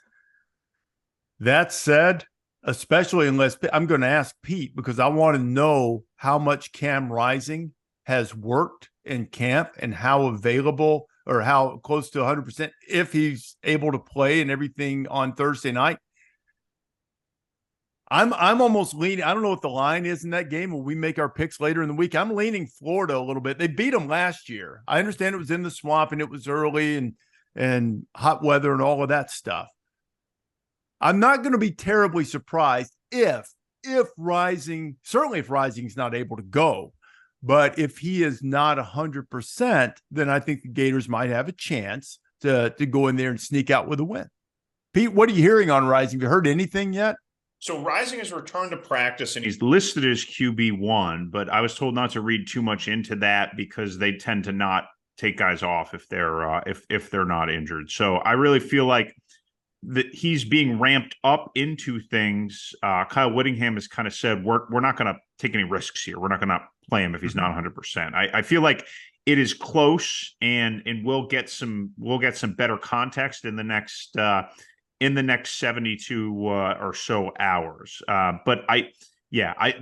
Speaker 1: That said, especially unless I'm going to ask Pete, because I want to know how much Cam Rising has worked in camp and how available or how close to 100% if he's able to play and everything on Thursday night. I'm almost leaning. I don't know what the line is in that game when we make our picks later in the week. I'm leaning Florida a little bit. They beat them last year. I understand it was in the swamp and it was early and and hot weather and all of that stuff. I'm not going to be terribly surprised if Rising's not able to go, but if he is not 100%, then I think the Gators might have a chance to go in there and sneak out with a win. Pete, what are you hearing on Rising? Have you heard anything yet?
Speaker 4: So Rising has returned to practice, and
Speaker 2: He's listed as QB1, but I was told not to read too much into that because they tend to not take guys off if they're not injured. So I really feel like that he's being ramped up into things. Kyle Whittingham has kind of said, we're not going to take any risks here. We're not going to play him if he's not 100%. I feel like it is close, and we'll get some better context in the next 72 or so hours. But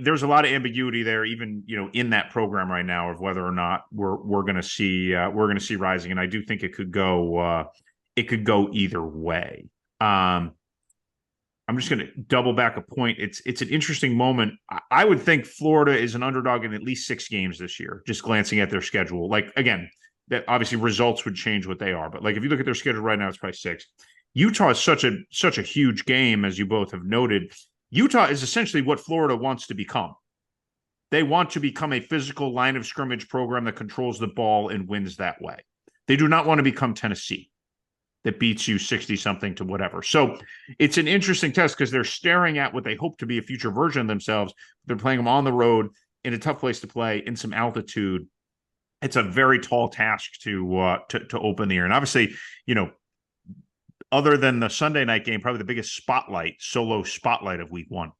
Speaker 2: there's a lot of ambiguity there, even in that program right now, of whether or not we're going to see Rising, and I do think it could go either way. I'm just going to double back a point. It's an interesting moment. I would think Florida is an underdog in at least 6 games this year, just glancing at their schedule. Like, again, that obviously results would change what they are, but like if you look at their schedule right now, it's probably 6. Utah is such a huge game, as you both have noted. Utah is essentially what Florida wants to become. They want to become a physical line of scrimmage program that controls the ball and wins that way. They do not want to become Tennessee, that beats you 60-something to whatever. So it's an interesting test because they're staring at what they hope to be a future version of themselves. They're playing them on the road in a tough place to play, in some altitude. It's a very tall task to open the year. And obviously, other than the Sunday night game, probably the biggest solo spotlight of week 1.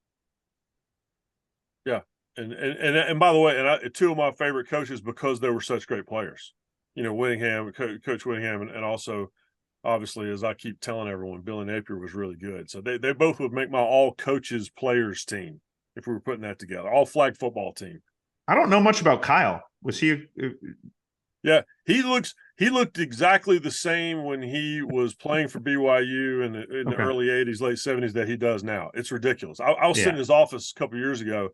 Speaker 5: Yeah. And by the way, two of my favorite coaches because they were such great players. Whittingham, Coach Whittingham, and also, obviously, as I keep telling everyone, Billy Napier was really good. So they both would make my all coaches players team if we were putting that together, all flag football team.
Speaker 2: I don't know much about Kyle. Was he?
Speaker 5: Yeah, he looked exactly the same when he was playing for BYU in the early 80s, late 70s that he does now. It's ridiculous. I was sitting in his office a couple of years ago,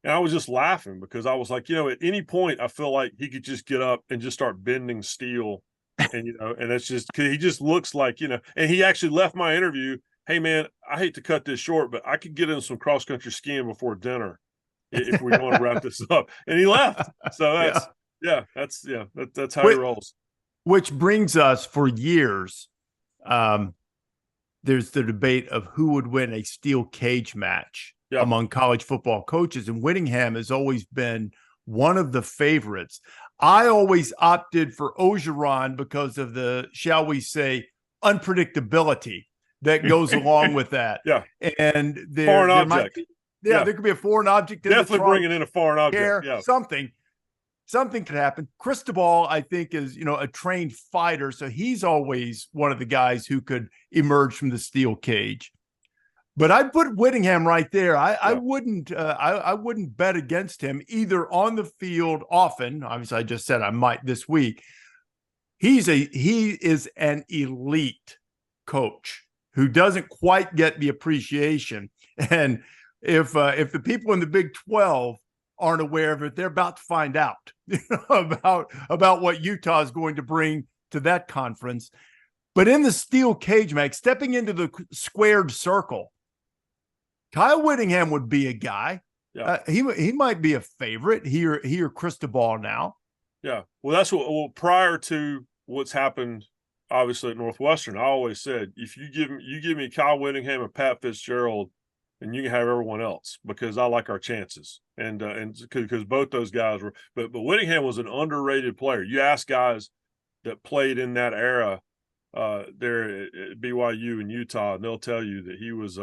Speaker 5: and I was just laughing because I was like, at any point I feel like he could just get up and just start bending steel. And, and that's just because he just looks like, and he actually left my interview. Hey, man, I hate to cut this short, but I could get in some cross-country skiing before dinner if we want to wrap this up. And he left. So that's how he rolls.
Speaker 1: Which brings us, for years, there's the debate of who would win a steel cage match among college football coaches. And Whittingham has always been one of the favorites. I always opted for Orgeron because of the, shall we say, unpredictability that goes along with that.
Speaker 5: Yeah.
Speaker 1: And
Speaker 5: foreign object.
Speaker 1: There could be a foreign object.
Speaker 5: Definitely bringing in a foreign object. Yeah.
Speaker 1: Something could happen. Cristobal, I think, is, a trained fighter. So he's always one of the guys who could emerge from the steel cage. But I'd put Whittingham right there. I wouldn't bet against him either on the field often. Obviously, I just said I might this week. He is an elite coach who doesn't quite get the appreciation. And if the people in the Big 12 aren't aware of it, they're about to find out about what Utah is going to bring to that conference. But in the steel cage match, stepping into the squared circle, Kyle Whittingham would be a guy. Yeah. He might be a favorite. He or Cristobal now.
Speaker 5: Yeah. Well, that's prior to what's happened, obviously at Northwestern, I always said, if you give me Kyle Whittingham and Pat Fitzgerald, and you can have everyone else because I like our chances. And because both those guys were, but Whittingham was an underrated player. You ask guys that played in that era there at BYU and Utah, and they'll tell you that he was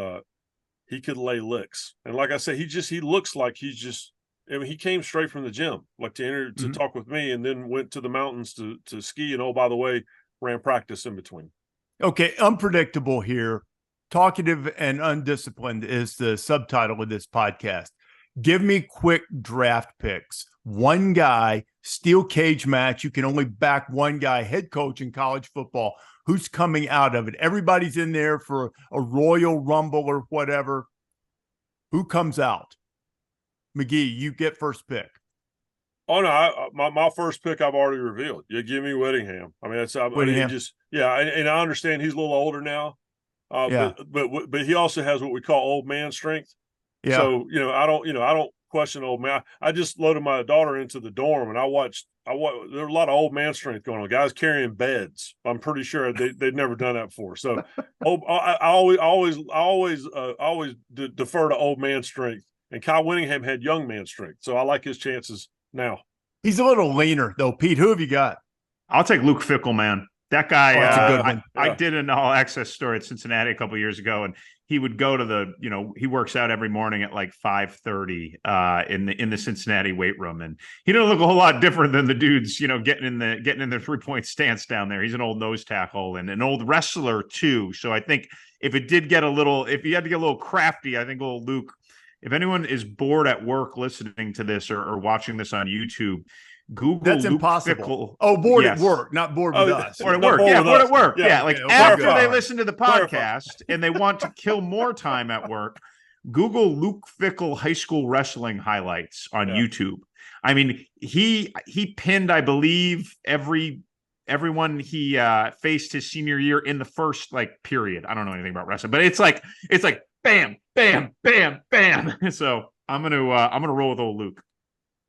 Speaker 5: he could lay licks. And like I said, he looks like he's just, he came straight from the gym, like to talk with me, and then went to the mountains to ski. And by the way, ran practice in between.
Speaker 1: Okay. Unpredictable here. Talkative and undisciplined is the subtitle of this podcast. Give me quick draft picks. One guy, steel cage match. You can only back one guy, head coach in college football. Who's coming out of it? Everybody's in there for a Royal Rumble or whatever. Who comes out? McGee, you get first pick.
Speaker 5: Oh no, my first pick I've already revealed. You give me Whittingham. I mean,
Speaker 1: Whittingham.
Speaker 5: And I understand he's a little older now. But he also has what we call old man strength.
Speaker 1: Yeah.
Speaker 5: So I don't question old man. I just loaded my daughter into the dorm and I watched. There were a lot of old man strength going on. Guys carrying beds. I'm pretty sure they'd never done that before. So, I always defer to old man strength. And Kyle Whittingham had young man strength, so I like his chances now.
Speaker 1: He's a little leaner though. Pete, who have you got?
Speaker 2: I'll take Luke Fickell, man. That guy,
Speaker 1: that's a good one.
Speaker 2: I did an all access story at Cincinnati a couple of years ago, and he would go to he works out every morning at like 5:30 in the Cincinnati weight room, and he doesn't look a whole lot different than the dudes, getting in their 3-point stance down there. He's an old nose tackle and an old wrestler too. So I think if you had to get a little crafty, I think old Luke. If anyone is bored at work listening to this or watching this on YouTube, Google
Speaker 1: That's
Speaker 2: Luke
Speaker 1: impossible.
Speaker 2: Fickell.
Speaker 1: Bored at work, not bored with us.
Speaker 2: Bored at work. Yeah, bored at work. Yeah, like after they listen to the podcast and they want to kill more time at work, Google Luke Fickell high school wrestling highlights on YouTube. I mean, he pinned, I believe, everyone he faced his senior year in the first period. I don't know anything about wrestling, but it's like bam, bam, bam, bam. So I'm gonna roll with old Luke.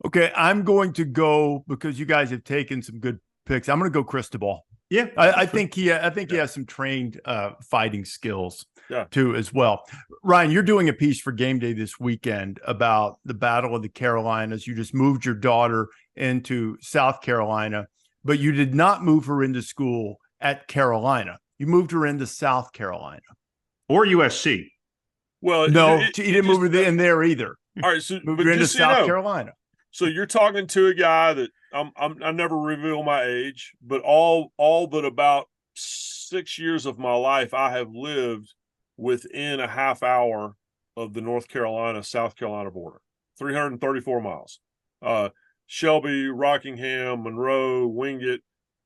Speaker 1: Okay, I'm going to go because you guys have taken some good picks. I'm going to go Cristobal.
Speaker 2: Yeah,
Speaker 1: I think he has some trained fighting skills too as well. Ryan, you're doing a piece for Game Day this weekend about the Battle of the Carolinas. You just moved your daughter into South Carolina, but you did not move her into school at Carolina. You moved her into South Carolina
Speaker 2: or USC.
Speaker 5: Well,
Speaker 1: no, you didn't move her in there either.
Speaker 5: All right, so
Speaker 1: moved her into South Carolina.
Speaker 5: So you're talking to a guy that I never reveal my age, but all but about 6 years of my life, I have lived within a half hour of the North Carolina, South Carolina border, 334 miles. Shelby, Rockingham, Monroe, Wingate,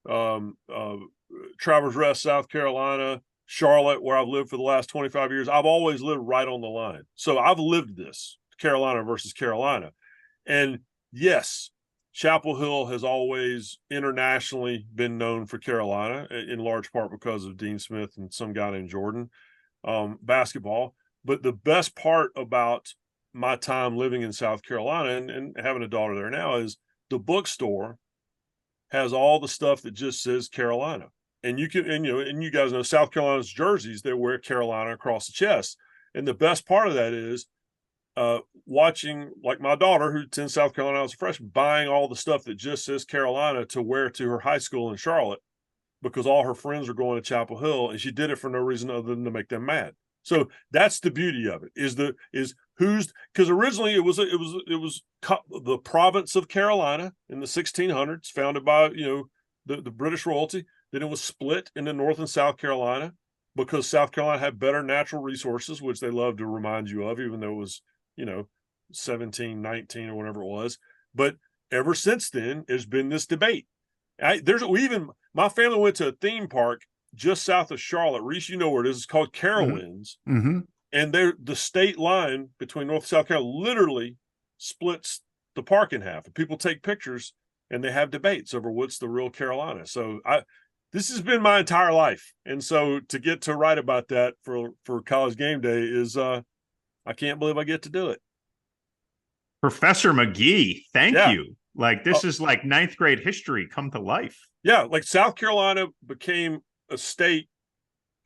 Speaker 5: Traverse Rest, South Carolina, Charlotte, where I've lived for the last 25 years. I've always lived right on the line. So I've lived this, Carolina versus Carolina. And yes, Chapel Hill has always internationally been known for Carolina, in large part because of Dean Smith and some guy named Jordan, basketball. But the best part about my time living in South Carolina and having a daughter there now is the bookstore has all the stuff that just says Carolina. And you guys know South Carolina's jerseys, they wear Carolina across the chest. And the best part of that is watching, like my daughter who attends South Carolina as a freshman, buying all the stuff that just says Carolina to wear to her high school in Charlotte because all her friends are going to Chapel Hill, and she did it for no reason other than to make them mad. So that's the beauty of it. Because originally it was the province of Carolina in the 1600s, founded by the British royalty. Then it was split into North and South Carolina because South Carolina had better natural resources, which they love to remind you of, even though it was 1719 or whatever it was. But ever since then, there's been this debate. My family went to a theme park just south of Charlotte. Rece, you know where it is. It's called Carowinds.
Speaker 1: Mm-hmm.
Speaker 5: And the state line between North and South Carolina literally splits the park in half. And people take pictures and they have debates over what's the real Carolina. So this has been my entire life. And so to get to write about that for College Game Day is I can't believe I get to do it.
Speaker 2: Professor McGee, thank you. This is like ninth grade history come to life. Yeah,
Speaker 5: like South Carolina became a state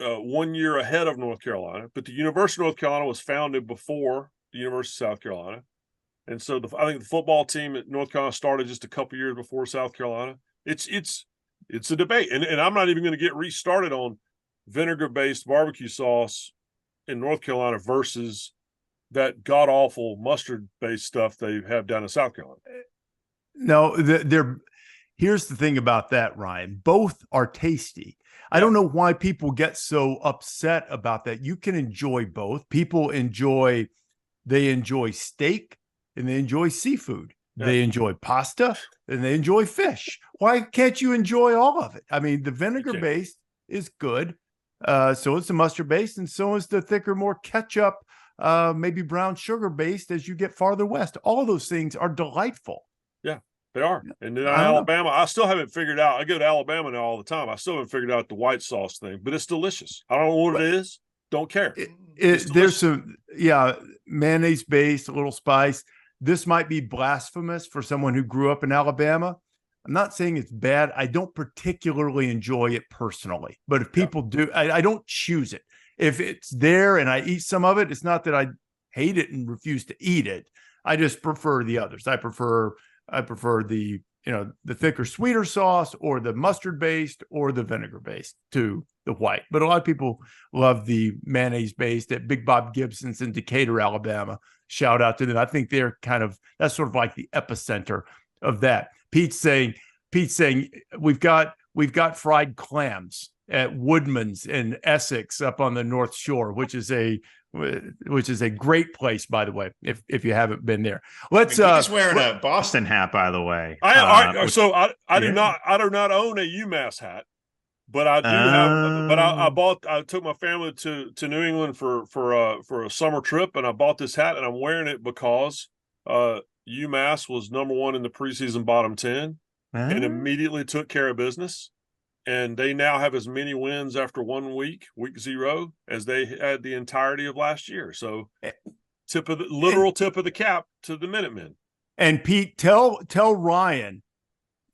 Speaker 5: 1 year ahead of North Carolina, but the University of North Carolina was founded before the University of South Carolina. And so I think the football team at North Carolina started just a couple years before South Carolina. It's a debate. And I'm not even going to get restarted on vinegar-based barbecue sauce in North Carolina versus that god-awful mustard-based stuff they have down in South Carolina.
Speaker 1: No, here's the thing about that, Ryan. Both are tasty. I don't know why people get so upset about that. You can enjoy both. People enjoy steak and they enjoy seafood. Yeah. They enjoy pasta and they enjoy fish. Why can't you enjoy all of it? I mean, the vinegar-based is good. So is the mustard-based, and so is the thicker, more ketchup, maybe brown sugar-based as you get farther west. All of those things are delightful.
Speaker 5: Yeah. They are. And then Alabama, I still haven't figured out. I go to Alabama now all the time. I still haven't figured out the white sauce thing, but it's delicious. I don't know what it is. Don't care.
Speaker 1: There's some, mayonnaise based, a little spice. This might be blasphemous for someone who grew up in Alabama. I'm not saying it's bad. I don't particularly enjoy it personally, but if people do, I don't choose it. If it's there and I eat some of it, it's not that I hate it and refuse to eat it. I just prefer the others. I prefer the, the thicker, sweeter sauce, or the mustard based, or the vinegar based to the white. But a lot of people love the mayonnaise based at Big Bob Gibson's in Decatur, Alabama. Shout out to them. I think they're that's sort of like the epicenter of that. Pete's saying we've got fried clams at Woodman's in Essex up on the North Shore, which is a great place, by the way, if you haven't been there.
Speaker 2: He's wearing a Boston hat, by the way.
Speaker 5: I do not own a UMass hat, but I do have. But I took my family to New England for a summer trip, and I bought this hat, and I'm wearing it because UMass was number 1 in the preseason bottom 10, and immediately took care of business. And they now have as many wins after 1 week 0, as they had the entirety of last year. So tip of the cap to the Minutemen.
Speaker 1: And Pete, tell Ryan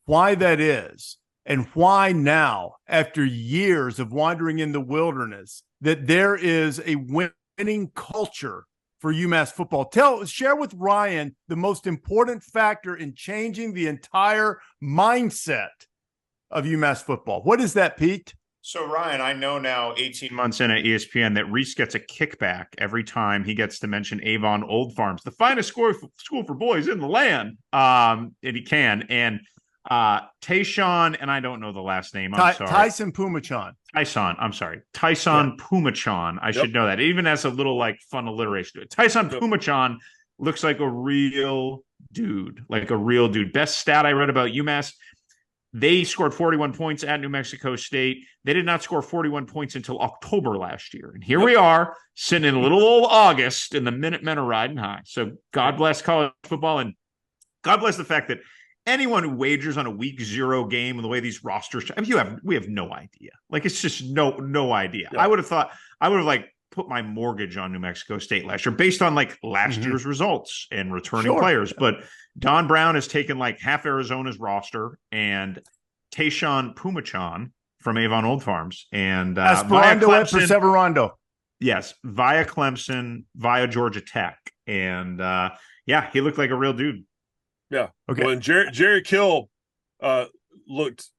Speaker 1: why that is, and why now, after years of wandering in the wilderness, that there is a winning culture for UMass football. Share with Ryan the most important factor in changing the entire mindset of UMass football. What is that, Pete?
Speaker 2: So, Ryan, I know now 18 months in at ESPN that Rece gets a kickback every time he gets to mention Avon Old Farms, the finest school for boys in the land. And he can. And Tayshawn, and I don't know the last name. I'm sorry.
Speaker 1: Tyson Pumachan.
Speaker 2: Tyson Pumachan. I should know that. It even has a little fun alliteration to it. Tyson Pumachan looks like a real dude. Best stat I read about UMass. They scored 41 points at New Mexico State. They did not score 41 points until October last year. And here we are, sitting in little old August, and the Minutemen are riding high. So God bless college football, and God bless the fact that anyone who wagers on a week 0 game and the way these rosters, we have no idea. It's just no idea. Yeah. I would have put my mortgage on New Mexico State last year based on last year's results and returning players. But Don Brown has taken half Arizona's roster, and Tayshawn Pumachan from Avon Old Farms, and
Speaker 1: Esperando at Perseverando.
Speaker 2: Yes, via Clemson, via Georgia Tech. And he looked like a real dude.
Speaker 5: Yeah. Okay. Well, and Jerry Kill looked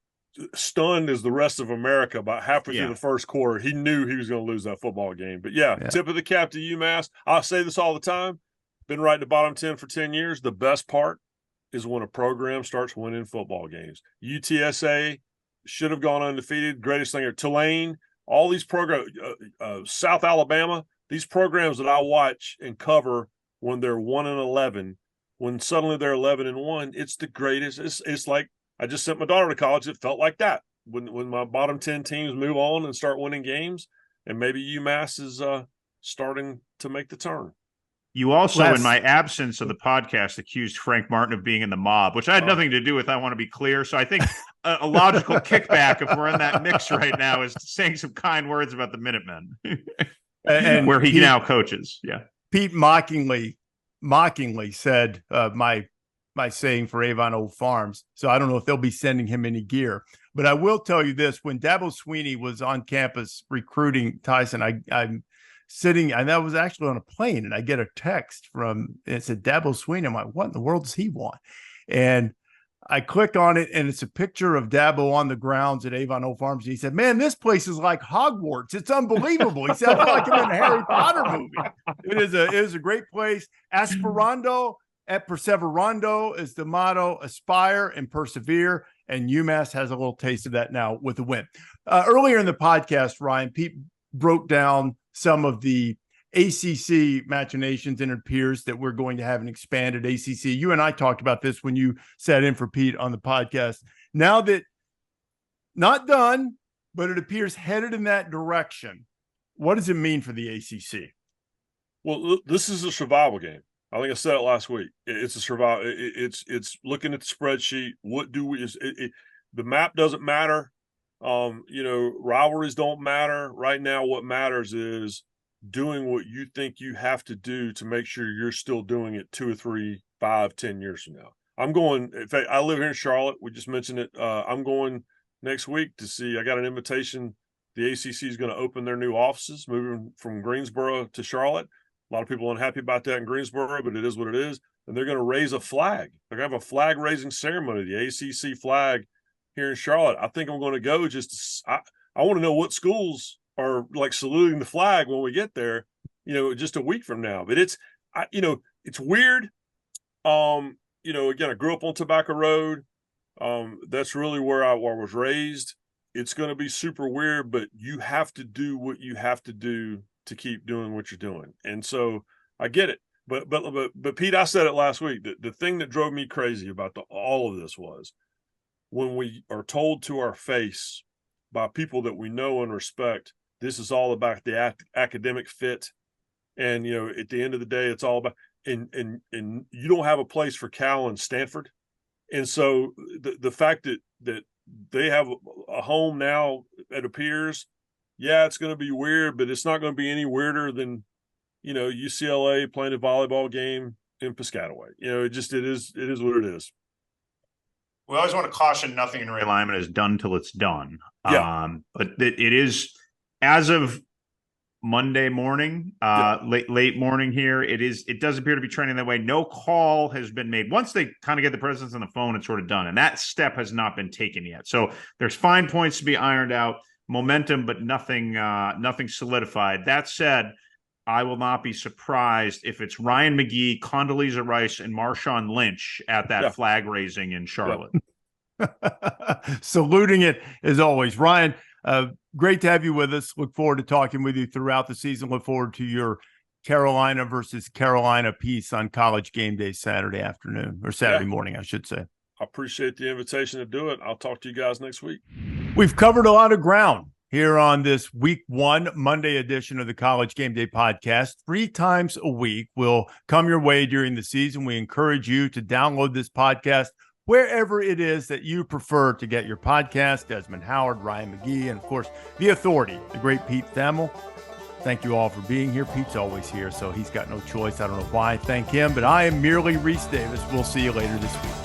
Speaker 5: stunned as the rest of America about halfway through the first quarter. He knew he was going to lose that football game. But tip of the cap to UMass. I say this all the time. Been right in the bottom 10 for 10 years. The best part is when a program starts winning football games. UTSA should have gone undefeated. Greatest thing at Tulane. All these programs, South Alabama, these programs that I watch and cover when they're 1-11, when suddenly they're 11-1, it's the greatest. It's like I just sent my daughter to college. It felt like that when my bottom 10 teams move on and start winning games, and maybe UMass is starting to make the turn.
Speaker 2: You also, in my absence of the podcast, accused Frank Martin of being in the mob, which I had nothing to do with. I want to be clear. So I think a logical kickback, if we're in that mix right now, is saying some kind words about the Minutemen, and where he now coaches. Yeah,
Speaker 1: Pete mockingly said my saying for Avon Old Farms. So I don't know if they'll be sending him any gear, but I will tell you this: when Dabo Swinney was on campus recruiting Tyson, I'm sitting, and I was actually on a plane, and I get a text it said Dabo Swinney. I'm like, what in the world does he want? And I click on it, and it's a picture of Dabo on the grounds at Avon Old Farms. And he said, man, this place is like Hogwarts. It's unbelievable. He said, I feel like I'm in a Harry Potter movie. It is a great place. Esperando at Perseverando is the motto: aspire and persevere. And UMass has a little taste of that now with the win. Earlier in the podcast, Ryan, Pete broke down some of the ACC machinations, and it appears that we're going to have an expanded ACC. You and I talked about this when you sat in for Pete on the podcast. Now that not done, but it appears headed in that direction, what does it mean for the ACC?
Speaker 5: Well, this is a survival game. I think I said it last week. It's a survival. It's looking at the spreadsheet. What do we? The map doesn't matter. Rivalries don't matter right now. What matters is doing what you think you have to do to make sure you're still doing it 2 or 3, 5, 10 years from now. I'm going. In fact, I live here in Charlotte. We just mentioned it. I'm going next week to see. I got an invitation. The ACC is going to open their new offices, moving from Greensboro to Charlotte. A lot of people are unhappy about that in Greensboro, but it is what it is. And they're going to raise a flag. They're going to have a flag raising ceremony, the ACC flag here in Charlotte. I think I'm going to go I want to know what schools are like saluting the flag when we get there, just a week from now. But it's weird. Again, I grew up on Tobacco Road. That's really where I was raised. It's going to be super weird, but you have to do what you have to do to keep doing what you're doing. And so I get it. But Pete, I said it last week. The thing that drove me crazy about all of this was when we are told to our face by people that we know and respect, this is all about the academic fit. And, at the end of the day, it's all about, and you don't have a place for Cal and Stanford. And so the fact that they have a home now, it appears, yeah, it's going to be weird, but it's not going to be any weirder than, UCLA playing a volleyball game in Piscataway. It is what it is.
Speaker 2: We always want to caution nothing in realignment is done till it's done.
Speaker 5: Yeah.
Speaker 2: But it is, as of Monday morning, late morning here, it does appear to be trending that way. No call has been made. Once they kind of get the presidents on the phone, it's sort of done. And that step has not been taken yet. So there's fine points to be ironed out, momentum, but nothing solidified. That said, I will not be surprised if it's Ryan McGee, Condoleezza Rice, and Marshawn Lynch at that flag raising in Charlotte.
Speaker 1: Saluting it as always. Ryan, great to have you with us. Look forward to talking with you throughout the season. Look forward to your Carolina versus Carolina piece on College Game Day Saturday afternoon, or Saturday morning, I should say.
Speaker 5: I appreciate the invitation to do it. I'll talk to you guys next week.
Speaker 1: We've covered a lot of ground here on this week 1 Monday edition of the College Game Day Podcast. 3 times a week will come your way during the season. We encourage you to download this podcast wherever it is that you prefer to get your podcast. Desmond Howard, Ryan McGee, and of course, the authority, the great Pete Thamel. Thank you all for being here. Pete's always here, so he's got no choice. I don't know why. Thank him, but I am merely Rece Davis. We'll see you later this week.